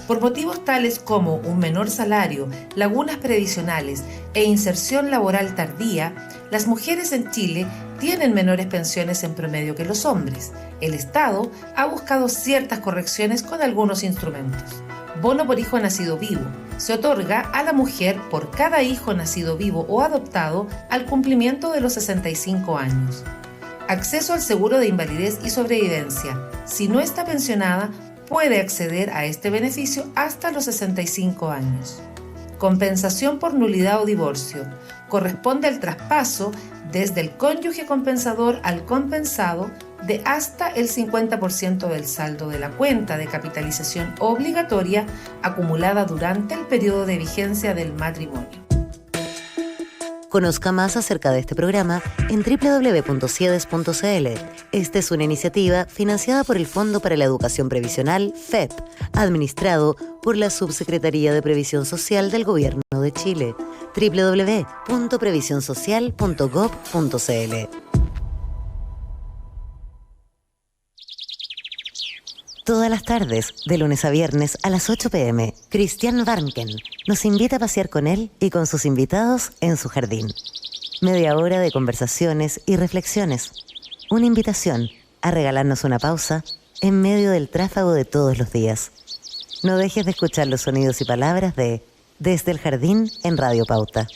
Por motivos tales como un menor salario, lagunas previsionales e inserción laboral tardía, las mujeres en Chile tienen menores pensiones en promedio que los hombres. El Estado ha buscado ciertas correcciones con algunos instrumentos. Bono por hijo nacido vivo. Se otorga a la mujer por cada hijo nacido vivo o adoptado al cumplimiento de los 65 años. Acceso al seguro de invalidez y sobrevivencia. Si no está pensionada, puede acceder a este beneficio hasta los 65 años. Compensación por nulidad o divorcio. Corresponde al traspaso desde el cónyuge compensador al compensado de hasta el 50% del saldo de la cuenta de capitalización obligatoria acumulada durante el periodo de vigencia del matrimonio. Conozca más acerca de este programa en www.ciedes.cl. Esta es una iniciativa financiada por el Fondo para la Educación Previsional, FEP, administrado por la Subsecretaría de Previsión Social del Gobierno de Chile. www.previsionsocial.gov.cl. Todas las tardes, de lunes a viernes a las 8 p.m., Christian Warnken nos invita a pasear con él y con sus invitados en su jardín. Media hora de conversaciones y reflexiones. Una invitación a regalarnos una pausa en medio del tráfago de todos los días. No dejes de escuchar los sonidos y palabras de Desde el Jardín en Radio Pauta.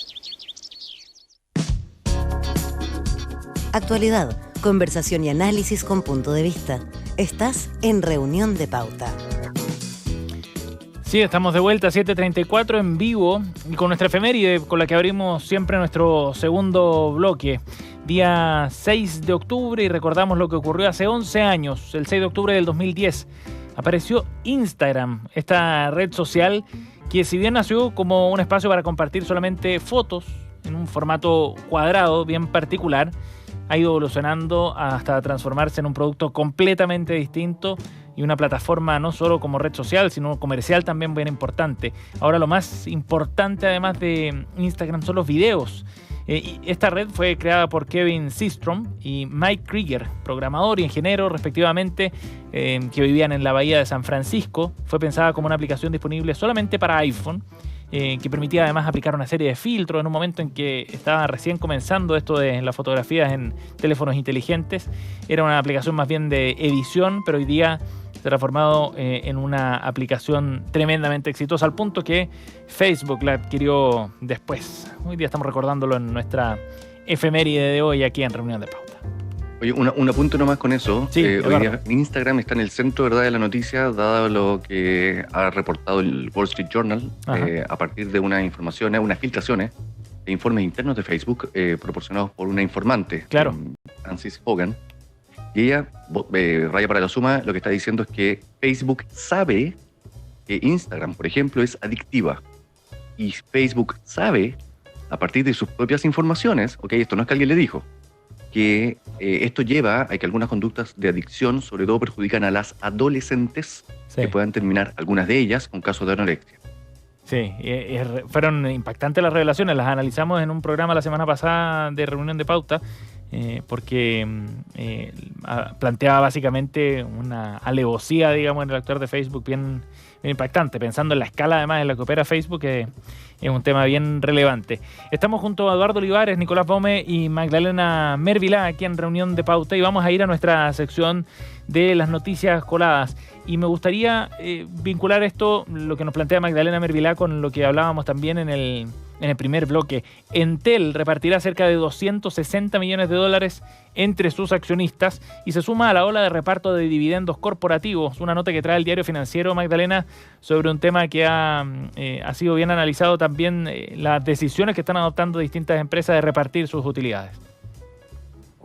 Actualidad, conversación y análisis con punto de vista. Estás en Reunión de Pauta. Sí, estamos de vuelta, 7:34 en vivo, y con nuestra efeméride, con la que abrimos siempre nuestro segundo bloque. Día 6 de octubre, y recordamos lo que ocurrió hace 11 años, el 6 de octubre del 2010. Apareció Instagram, esta red social que, si bien nació como un espacio para compartir solamente fotos en un formato cuadrado bien particular, ha ido evolucionando hasta transformarse en un producto completamente distinto una plataforma no solo como red social, sino comercial también bien importante. Ahora lo más importante además de Instagram son los videos. Esta red fue creada por Kevin Systrom y Mike Krieger, programador y ingeniero respectivamente, que vivían en la bahía de San Francisco. Fue pensada como una aplicación disponible solamente para iPhone, que permitía además aplicar una serie de filtros en un momento en que estaba recién comenzando esto de las fotografías en teléfonos inteligentes. Era una aplicación más bien de edición, pero hoy día se ha transformado en una aplicación tremendamente exitosa, al punto que Facebook la adquirió después. Hoy día estamos recordándolo en nuestra efeméride de hoy aquí en Reunión de Pauta. Oye, un apunte nomás con eso. Sí, hoy día Instagram está en el centro, ¿verdad?, de la noticia, dado lo que ha reportado el Wall Street Journal, a partir de unas informaciones, unas filtraciones de informes internos de Facebook proporcionados por una informante, claro, Frances Hogan. Y ella, raya para la suma, lo que está diciendo es que Facebook sabe que Instagram, por ejemplo, es adictiva. Y Facebook sabe, a partir de sus propias informaciones, esto no es que alguien le dijo, que esto lleva a que algunas conductas de adicción, sobre todo, perjudican a las adolescentes, que puedan terminar, algunas de ellas, con casos de anorexia. Sí, fueron impactantes las revelaciones, las analizamos en un programa la semana pasada de Reunión de Pauta, porque planteaba básicamente una alevosía, digamos, en el actuar de Facebook bien impactante, pensando en la escala además en la que opera Facebook, que es un tema bien relevante. Estamos junto a Eduardo Olivares, Nicolás Bome y Magdalena Mervilá aquí en Reunión de Pauta, y vamos a ir a nuestra sección de las noticias coladas. Y me gustaría vincular esto, lo que nos plantea Magdalena Mervilá, con lo que hablábamos también en el primer bloque. Entel repartirá cerca de 260 millones de dólares entre sus accionistas y se suma a la ola de reparto de dividendos corporativos. Una nota que trae el Diario Financiero, Magdalena, sobre un tema que ha sido bien analizado también, las decisiones que están adoptando distintas empresas de repartir sus utilidades.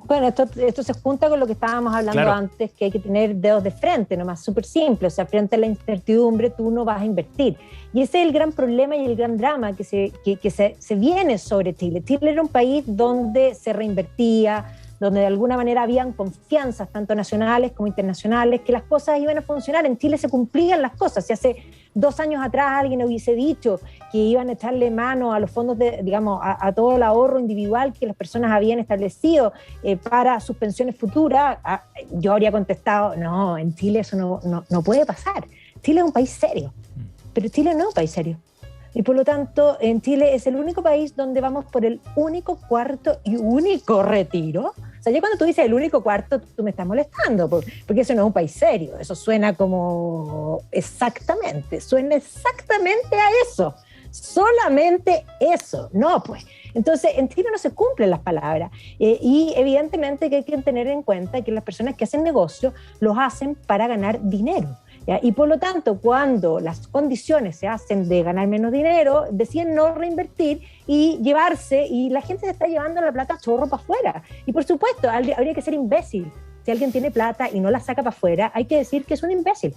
Bueno, esto se junta con lo que estábamos hablando antes, que hay que tener dedos de frente, nomás, súper simple. O sea, frente a la incertidumbre tú no vas a invertir. Y ese es el gran problema y el gran drama que se viene sobre Chile. Chile era un país donde se reinvertía, donde de alguna manera habían confianzas, tanto nacionales como internacionales, que las cosas iban a funcionar. En Chile se cumplían las cosas. Si hace 2 años atrás alguien hubiese dicho que iban a echarle mano a los fondos, a todo el ahorro individual que las personas habían establecido para sus pensiones futuras, yo habría contestado, no, en Chile eso no puede pasar. Chile es un país serio, pero Chile no es un país serio. Y por lo tanto, en Chile es el único país donde vamos por el único cuarto y único retiro. O sea, ya cuando tú dices el único cuarto, tú me estás molestando, porque eso no es un país serio. Eso suena como suena exactamente a eso. Solamente eso. No, pues. Entonces, en Chile no se cumplen las palabras. Y evidentemente que hay que tener en cuenta que las personas que hacen negocio los hacen para ganar dinero. ¿Ya? Y por lo tanto, cuando las condiciones se hacen de ganar menos dinero, deciden no reinvertir y llevarse, y la gente se está llevando la plata chorro para afuera. Y por supuesto, habría que ser imbécil. Si alguien tiene plata y no la saca para afuera, hay que decir que es un imbécil.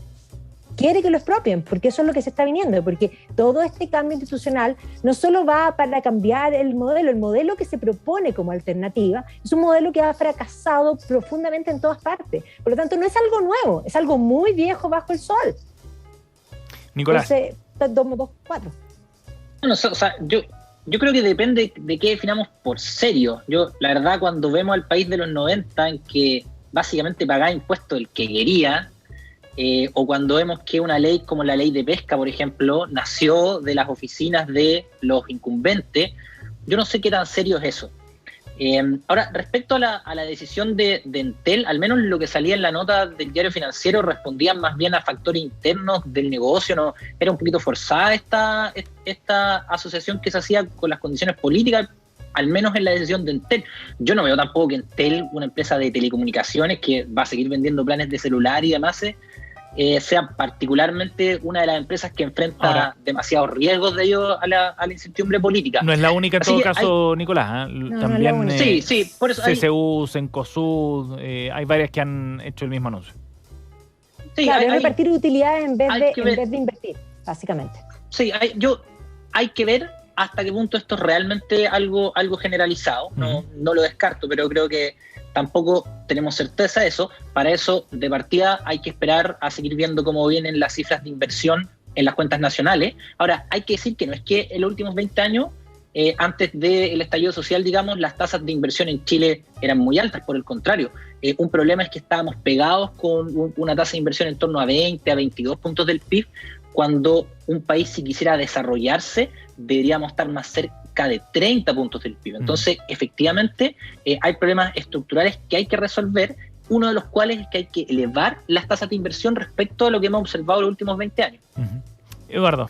Quiere que lo expropien, porque eso es lo que se está viniendo, porque todo este cambio institucional no solo va para cambiar el modelo que se propone como alternativa, es un modelo que ha fracasado profundamente en todas partes. Por lo tanto, no es algo nuevo, es algo muy viejo bajo el sol. Nicolás. Entonces, 2+2=4. Bueno, o sea, yo creo que depende de qué definamos por serio. La verdad, cuando vemos al país de los 90, en que básicamente pagaba impuestos el que quería, o cuando vemos que una ley como la ley de pesca, por ejemplo, nació de las oficinas de los incumbentes, yo no sé qué tan serio es eso. Ahora, respecto a la decisión de Entel, al menos lo que salía en la nota del Diario Financiero respondían más bien a factores internos del negocio, ¿no? Era un poquito forzada esta asociación que se hacía con las condiciones políticas, al menos en la decisión de Entel. Yo no veo tampoco que Entel, una empresa de telecomunicaciones que va a seguir vendiendo planes de celular y demás, sea particularmente una de las empresas que enfrenta demasiados riesgos de ello a la incertidumbre política. No es la única en todo caso, Nicolás. También sí, por eso CCU, Cencosud, hay varias que han hecho el mismo anuncio. Sí, claro, repartir utilidades en vez de invertir, básicamente. Sí, hay que ver hasta qué punto esto es realmente algo generalizado. No lo descarto, pero creo que tampoco tenemos certeza de eso. Para eso, de partida, hay que esperar a seguir viendo cómo vienen las cifras de inversión en las cuentas nacionales. Ahora, hay que decir que no es que en los últimos 20 años, antes del estallido social, digamos, las tasas de inversión en Chile eran muy altas. Por el contrario, un problema es que estábamos pegados con una tasa de inversión en torno a 20, a 22 puntos del PIB, cuando un país, si quisiera desarrollarse, deberíamos estar más cerca de 30 puntos del PIB. Entonces, efectivamente, hay problemas estructurales que hay que resolver, uno de los cuales es que hay que elevar las tasas de inversión respecto a lo que hemos observado en los últimos 20 años. Eduardo.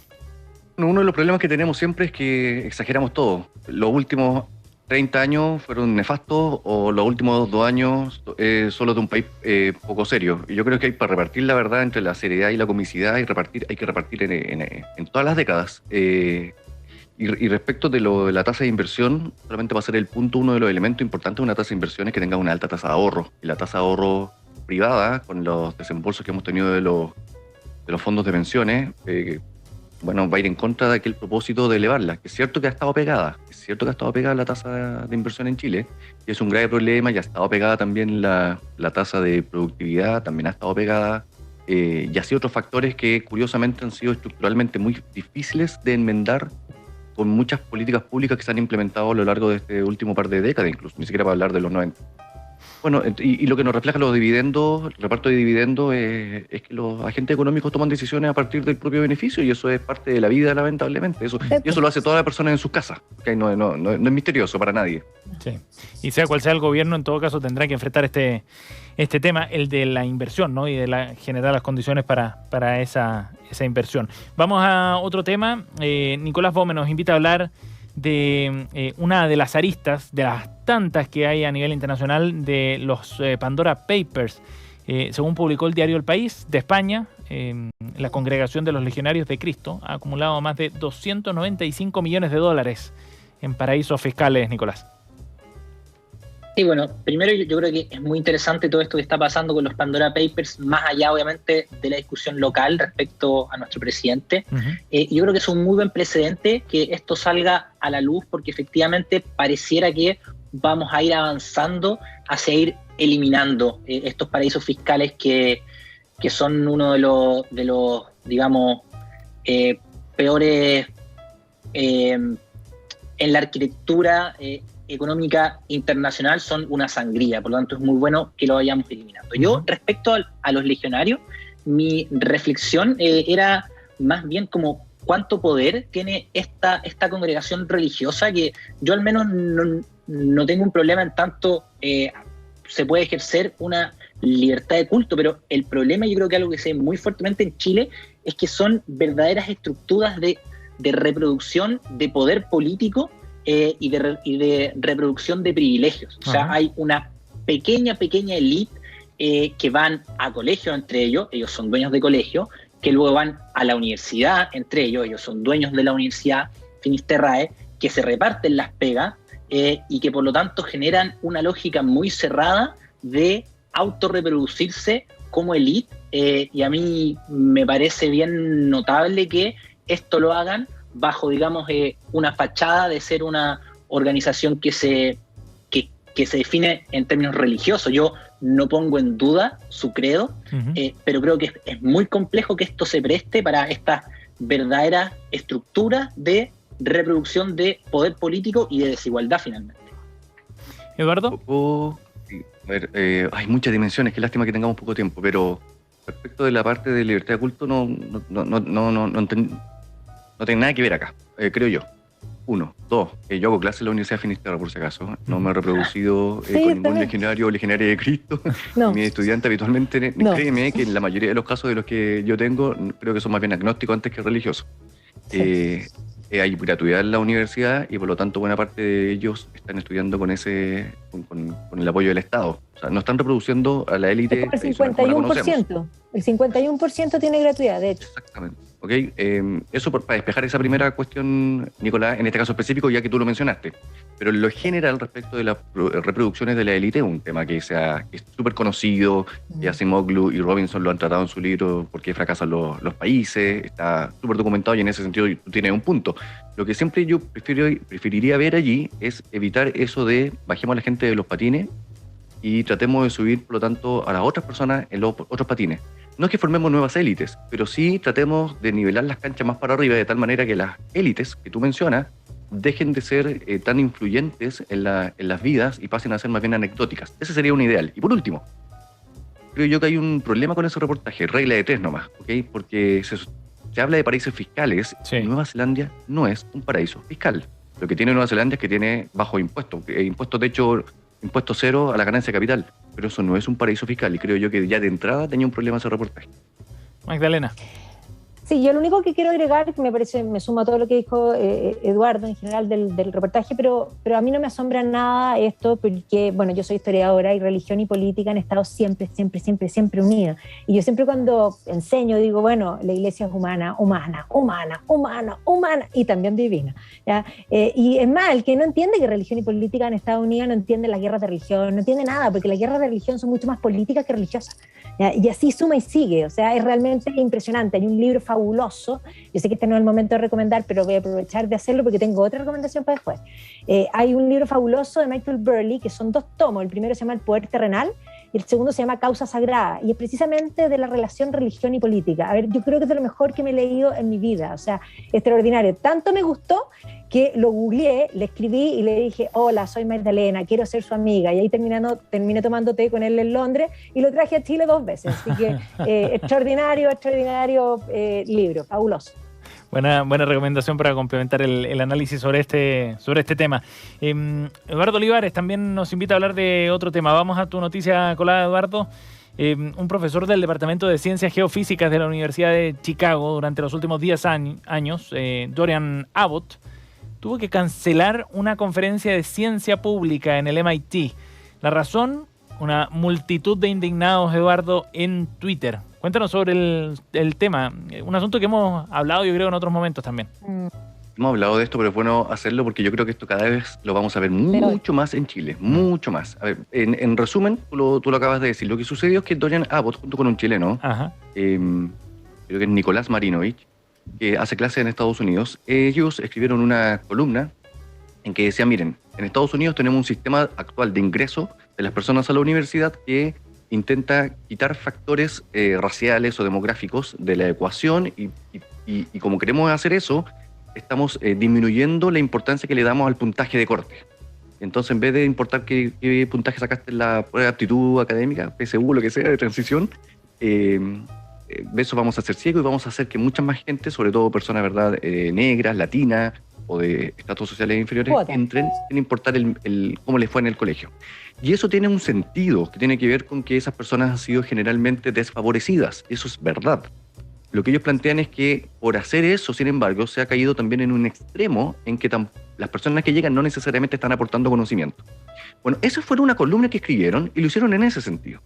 Uno de los problemas que tenemos siempre es que exageramos todo. Los últimos 30 años fueron nefastos, o los últimos 2 años solo de un país poco serio. Y yo creo que hay para repartir la verdad entre la seriedad y la comicidad, hay que repartir en todas las décadas. Y respecto de la tasa de inversión, solamente va a ser el punto, uno de los elementos importantes de una tasa de inversión es que tenga una alta tasa de ahorro. Y la tasa de ahorro privada, con los desembolsos que hemos tenido de los fondos de pensiones, va a ir en contra de aquel propósito de elevarla, que es cierto que ha estado pegada, la tasa de inversión en Chile, y es un grave problema. Ya ha estado pegada también la tasa de productividad, también ha estado pegada, y así otros factores que curiosamente han sido estructuralmente muy difíciles de enmendar con muchas políticas públicas que se han implementado a lo largo de este último par de décadas, incluso, ni siquiera para hablar de los 90. Bueno, y lo que nos refleja los dividendos, el reparto de dividendos, es que los agentes económicos toman decisiones a partir del propio beneficio, y eso es parte de la vida, lamentablemente. Y eso lo hace toda la persona en sus casas, ¿okay? No es misterioso para nadie. Sí. Y sea cual sea el gobierno, en todo caso tendrá que enfrentar este tema, el de la inversión, ¿no? Y de generar las condiciones para esa inversión. Vamos a otro tema. Nicolás Bome nos invita a hablar de una de las aristas, de las tantas que hay a nivel internacional, de los Pandora Papers. Según publicó el diario El País de España, la Congregación de los Legionarios de Cristo ha acumulado más de $295 millones en paraísos fiscales, Nicolás. Sí, bueno, primero yo creo que es muy interesante todo esto que está pasando con los Pandora Papers, más allá obviamente de la discusión local respecto a nuestro presidente. Yo creo que es un muy buen precedente que esto salga a la luz, porque efectivamente pareciera que vamos a ir avanzando hacia ir eliminando estos paraísos fiscales que son uno de los digamos, peores en la arquitectura económica internacional, son una sangría. Por lo tanto, es muy bueno que lo vayamos eliminando. Yo, respecto a los legionarios, mi reflexión era más bien como cuánto poder tiene esta congregación religiosa, que yo al menos no tengo un problema en tanto se puede ejercer una libertad de culto, pero el problema, yo creo que algo que se ve muy fuertemente en Chile, es que son verdaderas estructuras de reproducción de poder político y de reproducción de privilegios. O sea, hay una pequeña élite que van a colegio entre ellos son dueños de colegio, que luego van a la universidad entre ellos son dueños de la universidad Finisterrae, que se reparten las pegas y que por lo tanto generan una lógica muy cerrada de autorreproducirse como élite, y a mí me parece bien notable que esto lo hagan bajo, digamos, una fachada de ser una organización que se define en términos religiosos. Yo no pongo en duda su credo, pero creo que es muy complejo que esto se preste para esta verdadera estructura de reproducción de poder político y de desigualdad, finalmente. ¿Eduardo? A ver, hay muchas dimensiones, qué lástima que tengamos poco tiempo, pero respecto de la parte de libertad de culto no tiene nada que ver acá, creo yo. 1, 2, yo hago clases en la Universidad Finisterra, por si acaso. No me he reproducido con ningún legionario o legionaria de Cristo. No. Mis estudiantes habitualmente, créeme que en la mayoría de los casos de los que yo tengo, creo que son más bien agnósticos antes que religiosos. Hay gratuidad en la universidad y por lo tanto buena parte de ellos están estudiando con el apoyo del Estado. O sea, no están reproduciendo a la élite. El 51%. El 51% tiene gratuidad, de hecho. Exactamente. ¿Okay? Eso para despejar esa primera cuestión, Nicolás, en este caso específico, ya que tú lo mencionaste. Pero en lo general, respecto de las reproducciones de la élite, un tema que es súper conocido, que Acemoglu y Robinson lo han tratado en su libro ¿Por qué fracasan los países? Está súper documentado y en ese sentido tú tienes un punto. Lo que siempre yo preferiría ver allí es evitar eso de bajemos a la gente de los patines y tratemos de subir, por lo tanto, a las otras personas en los otros patines. No es que formemos nuevas élites, pero sí tratemos de nivelar las canchas más para arriba, de tal manera que las élites que tú mencionas dejen de ser tan influyentes en las vidas y pasen a ser más bien anecdóticas. Ese sería un ideal. Y por último, creo yo que hay un problema con ese reportaje, regla de 3 nomás, ¿ok? Porque se habla de paraísos fiscales, sí. Nueva Zelanda no es un paraíso fiscal. Lo que tiene Nueva Zelanda es que tiene bajo impuestos, impuestos de hecho, impuesto cero a la ganancia de capital, pero eso no es un paraíso fiscal y creo yo que ya de entrada tenía un problema ese reportaje. Magdalena. Sí, yo lo único que quiero agregar, que me sumo a todo lo que dijo Eduardo en general del reportaje, pero a mí no me asombra nada esto porque, bueno, yo soy historiadora y religión y política han estado siempre unidas. Y yo siempre cuando enseño digo, bueno, la iglesia es humana y también divina, ¿ya? Y es más, el que no entiende que religión y política han estado unidas no entiende las guerras de religión, no entiende nada, porque las guerras de religión son mucho más políticas que religiosas, ¿ya? Y así suma y sigue, o sea, es realmente impresionante. Hay un libro fabuloso, yo sé que este no es el momento de recomendar, pero voy a aprovechar de hacerlo porque tengo otra recomendación para después. Hay un libro fabuloso de Michael Burleigh, que son 2 tomos, el primero se llama El Poder Terrenal y el segundo se llama Causa Sagrada, y es precisamente de la relación religión y política. A ver, yo creo que es de lo mejor que me he leído en mi vida, o sea, extraordinario. Tanto me gustó que lo googleé, le escribí y le dije, hola, soy Magdalena, quiero ser su amiga, y ahí terminé tomando té con él en Londres y lo traje a Chile 2 veces, así que extraordinario libro, fabuloso. Buena recomendación para complementar el análisis sobre este tema. Eduardo Olivares también nos invita a hablar de otro tema. Vamos a tu noticia colada, Eduardo. Un profesor del Departamento de Ciencias Geofísicas de la Universidad de Chicago durante los últimos 10 años, Dorian Abbott, tuvo que cancelar una conferencia de ciencia pública en el MIT. La razón, una multitud de indignados, Eduardo, en Twitter. Cuéntanos sobre el tema, un asunto que hemos hablado yo creo en otros momentos también. Hemos hablado de esto, pero es bueno hacerlo porque yo creo que esto cada vez lo vamos a ver mucho más en Chile, mucho más. A ver, en resumen, tú lo acabas de decir, lo que sucedió es que Dorian Abbott, junto con un chileno, creo que es Nicolás Marinovich, que hace clases en Estados Unidos, ellos escribieron una columna en que decía, miren, en Estados Unidos tenemos un sistema actual de ingreso de las personas a la universidad que intenta quitar factores raciales o demográficos de la ecuación y como queremos hacer eso, estamos disminuyendo la importancia que le damos al puntaje de corte. Entonces, en vez de importar qué puntaje sacaste en la prueba de aptitud académica, PSU, lo que sea, de transición, de eso vamos a ser ciegos y vamos a hacer que mucha más gente, sobre todo personas, ¿verdad?, negras, latinas o de estratos sociales inferiores, entren sin importar cómo les fue en el colegio. Y eso tiene un sentido que tiene que ver con que esas personas han sido generalmente desfavorecidas. Eso es verdad. Lo que ellos plantean es que por hacer eso, sin embargo, se ha caído también en un extremo en que las personas que llegan no necesariamente están aportando conocimiento. Bueno, esa fue una columna que escribieron y lo hicieron en ese sentido.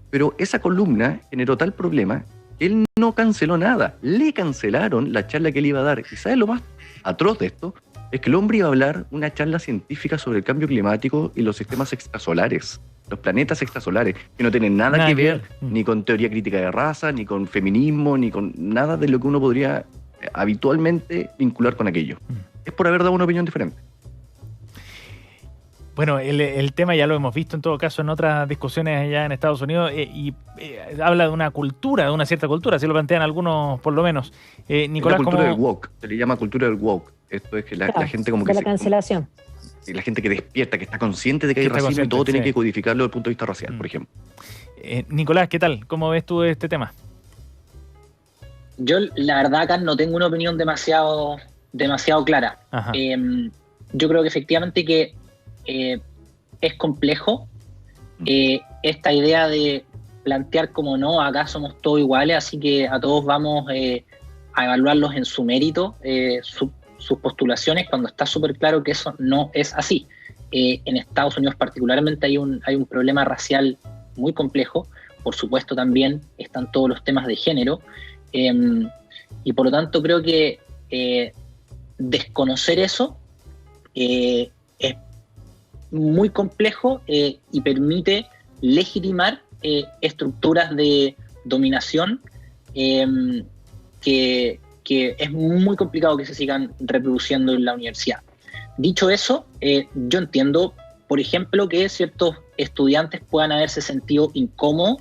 Pero esa columna generó tal problema que él no canceló nada. Le cancelaron la charla que él iba a dar. ¿Y sabes lo más atroz de esto? Es que el hombre iba a hablar una charla científica sobre el cambio climático y los sistemas extrasolares, los planetas extrasolares, que no tienen nada que ver ni con teoría crítica de raza, ni con feminismo, ni con nada de lo que uno podría habitualmente vincular con aquello. Es por haber dado una opinión diferente. Bueno, el tema ya lo hemos visto en todo caso en otras discusiones allá en Estados Unidos y habla de una cultura, de una cierta cultura, así lo plantean algunos por lo menos. Nicolás, es la cultura del woke, se le llama cultura del woke. Esto es que la gente como que... De la cancelación. La gente que despierta, que está consciente de que hay racismo y todo tiene que codificarlo desde el punto de vista racial, por ejemplo. Nicolás, ¿qué tal? ¿Cómo ves tú este tema? Yo, la verdad, acá no tengo una opinión demasiado clara. Yo creo que efectivamente que es complejo esta idea de plantear como no, acá somos todos iguales, así que a todos vamos a evaluarlos en su mérito, sus postulaciones, cuando está súper claro que eso no es así. En Estados Unidos particularmente hay un problema racial muy complejo, por supuesto también están todos los temas de género, y por lo tanto creo que desconocer eso es muy complejo y permite legitimar estructuras de dominación que es muy complicado que se sigan reproduciendo en la universidad. Dicho eso, yo entiendo por ejemplo, que ciertos estudiantes puedan haberse sentido incómodos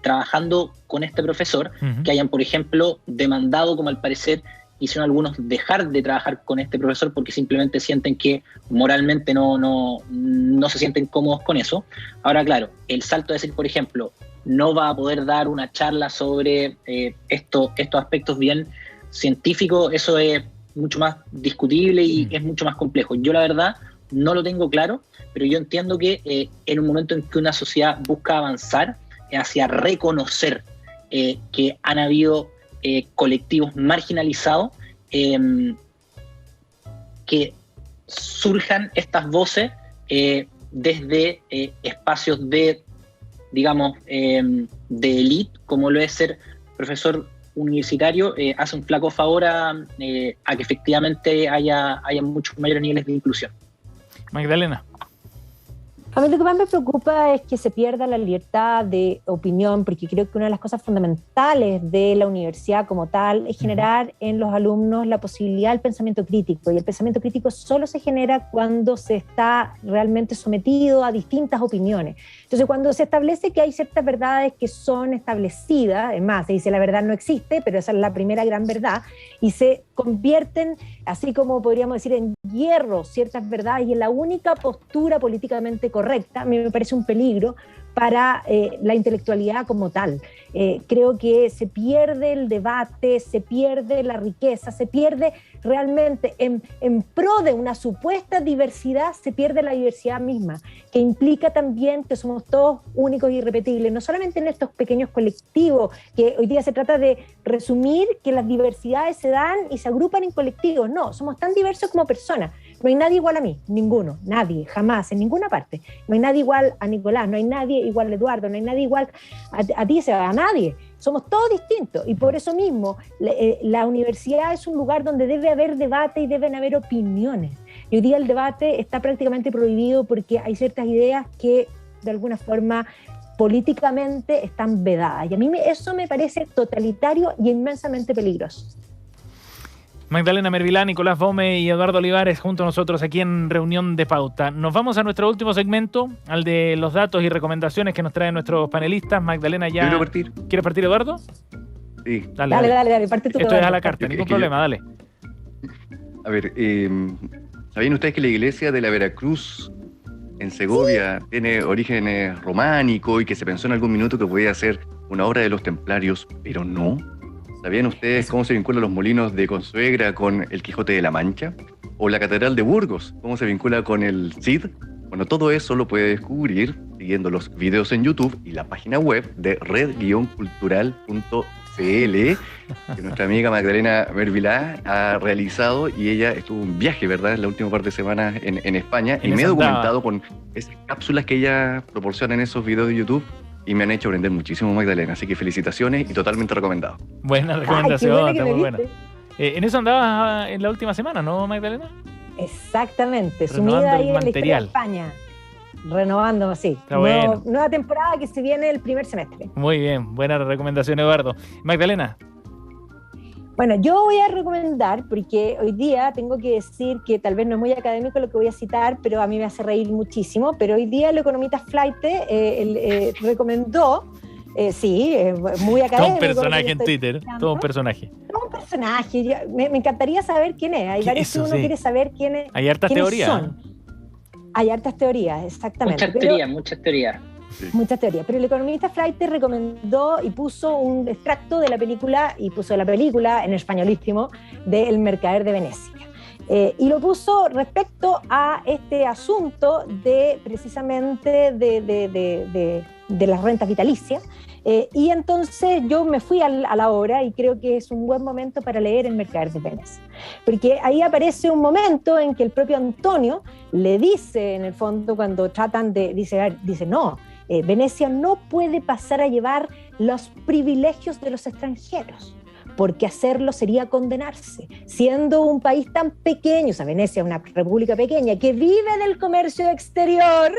trabajando con este profesor, que hayan, por ejemplo, demandado, como al parecer hicieron algunos, dejar de trabajar con este profesor porque simplemente sienten que moralmente no se sienten cómodos con eso. Ahora, claro, el salto de decir, por ejemplo, no va a poder dar una charla sobre estos aspectos bien científicos, eso es mucho más discutible y es mucho más complejo. Yo la verdad no lo tengo claro, pero yo entiendo que en un momento en que una sociedad busca avanzar hacia reconocer que han habido colectivos marginalizados, que surjan estas voces desde espacios de, digamos, de élite, como lo es ser profesor universitario, hace un flaco favor a que efectivamente haya muchos mayores niveles de inclusión. Magdalena. A mí lo que más me preocupa es que se pierda la libertad de opinión, porque creo que una de las cosas fundamentales de la universidad como tal es generar en los alumnos la posibilidad del pensamiento crítico, y el pensamiento crítico solo se genera cuando se está realmente sometido a distintas opiniones. Entonces, cuando se establece que hay ciertas verdades que son establecidas, es más, se dice la verdad no existe, pero esa es la primera gran verdad, y se convierten, así como podríamos decir, en hierro ciertas verdades y en la única postura políticamente correcta, a mí me parece un peligro para la intelectualidad como tal. Creo que se pierde el debate, se pierde la riqueza, se pierde realmente en pro de una supuesta diversidad, se pierde la diversidad misma, que implica también que somos todos únicos e irrepetibles, no solamente en estos pequeños colectivos, que hoy día se trata de resumir que las diversidades se dan y se agrupan en colectivos. No, somos tan diversos como personas. No hay nadie igual a mí, ninguno, nadie, jamás, en ninguna parte. No hay nadie igual a Nicolás, no hay nadie igual a Eduardo, no hay nadie igual a ti, a nadie. Somos todos distintos, y por eso mismo la universidad es un lugar donde debe haber debate y deben haber opiniones. Y hoy día el debate está prácticamente prohibido porque hay ciertas ideas que de alguna forma políticamente están vedadas. Y a mí eso me parece totalitario y inmensamente peligroso. Magdalena Mervilá, Nicolás Bome y Eduardo Olivares junto a nosotros aquí en Reunión de Pauta. Nos vamos a nuestro último segmento, al de los datos y recomendaciones que nos traen nuestros panelistas. Magdalena ya... Quiero partir. ¿Quieres partir, Eduardo? Sí. Dale, parte tú. Esto es a la carta, ningún problema, dale. A ver, ¿sabían ustedes que la iglesia de la Veracruz en Segovia tiene orígenes románicos y que se pensó en algún minuto que podía ser una obra de los templarios, pero no? ¿Sabían ustedes cómo se vinculan los molinos de Consuegra con el Quijote de la Mancha? ¿O la Catedral de Burgos? ¿Cómo se vincula con el Cid? Bueno, todo eso lo puede descubrir siguiendo los videos en YouTube y la página web de red-cultural.cl, que nuestra amiga Magdalena Mervilá ha realizado, y ella estuvo en viaje, ¿verdad?, en la última parte de semana en España, y me he documentado con esas cápsulas que ella proporciona en esos videos de YouTube. Y me han hecho aprender muchísimo, Magdalena. Así que felicitaciones y totalmente recomendado. Buena recomendación, está muy buena. En eso andabas en la última semana, ¿no, Magdalena? Exactamente, sumida ahí en la historia de España. Renovando, sí. Nueva temporada que se viene el primer semestre. Muy bien, buena recomendación, Eduardo. Magdalena. Bueno, yo voy a recomendar, porque hoy día tengo que decir que tal vez no es muy académico lo que voy a citar, pero a mí me hace reír muchísimo, pero hoy día el economista Flaite recomendó, muy académico. Todo un personaje en Twitter, todo un personaje. Todo un personaje, me encantaría saber quién es, hay varios que uno quiere saber quién es. Hay hartas teorías. Son. Hay hartas teorías, exactamente. Muchas teorías. Sí. Muchas teorías, pero el economista Flaite recomendó y puso un extracto de la película, en españolísimo, de El Mercader de Venecia. Y lo puso respecto a este asunto de precisamente de las rentas vitalicias. Y entonces yo me fui a la obra y creo que es un buen momento para leer El Mercader de Venecia, porque ahí aparece un momento en que el propio Antonio le dice, en el fondo, cuando tratan dice no, Venecia no puede pasar a llevar los privilegios de los extranjeros, porque hacerlo sería condenarse. Siendo un país tan pequeño, o sea, Venecia es una república pequeña que vive del comercio exterior,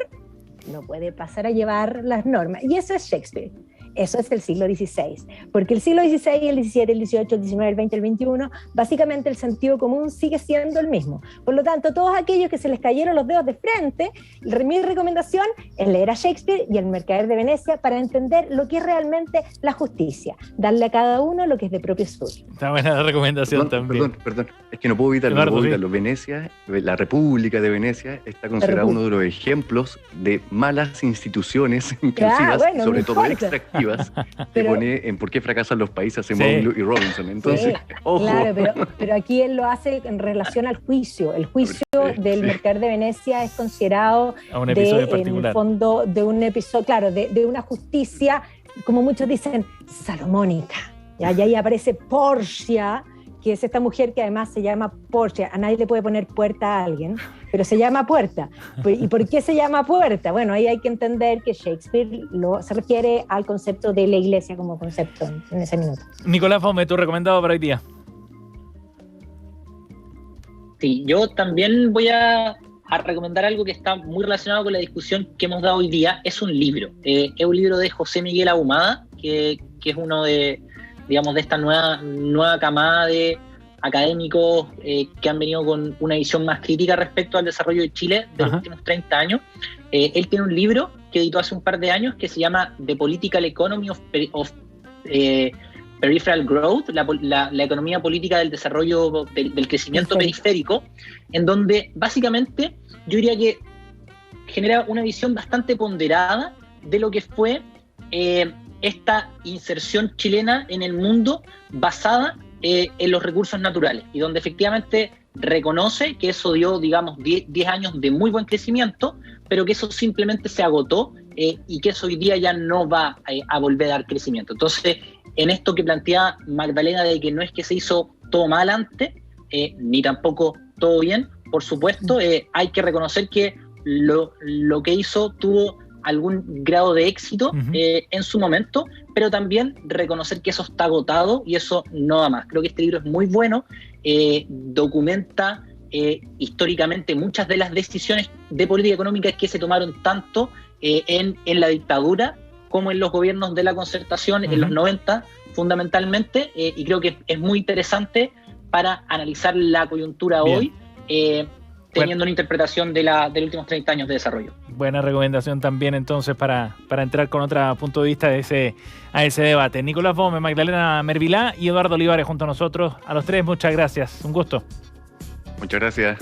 no puede pasar a llevar las normas. Y eso es Shakespeare. Eso es el siglo XVI, porque el siglo XVI, el XVII, el XVIII, el XIX, el XX, el XXI, básicamente el sentido común sigue siendo el mismo. Por lo tanto, todos aquellos que se les cayeron los dedos de frente, mi recomendación es leer a Shakespeare y El Mercader de Venecia para entender lo que es realmente la justicia, darle a cada uno lo que es de propio suyo. Está buena la recomendación también. Perdón, es que no puedo evitarlo. Venecia, la República de Venecia está considerada uno de los ejemplos de malas instituciones inclusivas, sobre todo extractivas, que pone en por qué fracasan los países en Monroe y Robinson. Entonces, ojo. Claro, pero aquí él lo hace en relación al juicio. El juicio del Mercader de Venecia es considerado un episodio particular. En el fondo de un episodio, claro, de una justicia, como muchos dicen, salomónica. Y ahí aparece Porcia, que es esta mujer que además se llama Porcia. A nadie le puede poner puerta a alguien, pero se llama puerta. ¿Y por qué se llama puerta? Bueno, ahí hay que entender que Shakespeare se refiere al concepto de la iglesia como concepto en ese minuto. Nicolás Fome, tu recomendado para hoy día. Sí, yo también voy a recomendar algo que está muy relacionado con la discusión que hemos dado hoy día. Es un libro. Es un libro de José Miguel Ahumada, que es uno de esta nueva camada de académicos que han venido con una visión más crítica respecto al desarrollo de Chile de los últimos 30 años. Él tiene un libro que editó hace un par de años que se llama The Political Economy of Peripheral Growth, la economía política del desarrollo del crecimiento periférico, en donde básicamente yo diría que genera una visión bastante ponderada de lo que fue esta inserción chilena en el mundo basada en los recursos naturales, y donde efectivamente reconoce que eso dio, digamos, 10 años de muy buen crecimiento, pero que eso simplemente se agotó y que eso hoy día ya no va a volver a dar crecimiento. Entonces, en esto que plantea Magdalena de que no es que se hizo todo mal antes, ni tampoco todo bien, por supuesto, hay que reconocer que lo que hizo tuvo algún grado de éxito en su momento, pero también reconocer que eso está agotado y eso no da más. Creo que este libro es muy bueno, documenta históricamente muchas de las decisiones de política económica que se tomaron tanto en la dictadura como en los gobiernos de la Concertación en los 90 fundamentalmente, y creo que es muy interesante para analizar la coyuntura hoy, teniendo una interpretación de los últimos 30 años de desarrollo. Buena recomendación también entonces para entrar con otro punto de vista a ese debate. Nicolás Fome, Magdalena Mervilá y Eduardo Olivares junto a nosotros. A los tres, muchas gracias. Un gusto. Muchas gracias.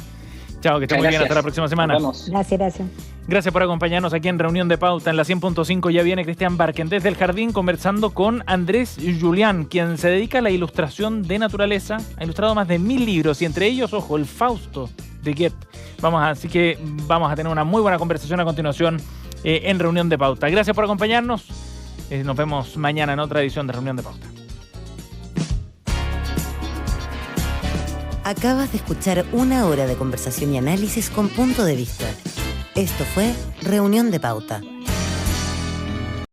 Chao, que esté muy bien. Hasta la próxima semana. Gracias. Gracias por acompañarnos aquí en Reunión de Pauta en la 100.5. Ya viene Cristian Barken desde el jardín conversando con Andrés Julián, quien se dedica a la ilustración de naturaleza. Ha ilustrado más de 1000 libros y entre ellos, ojo, el Fausto de Goethe. Así que vamos a tener una muy buena conversación a continuación en Reunión de Pauta. Gracias por acompañarnos. Nos vemos mañana en otra edición de Reunión de Pauta. Acabas de escuchar una hora de conversación y análisis con punto de vista. Esto fue Reunión de Pauta,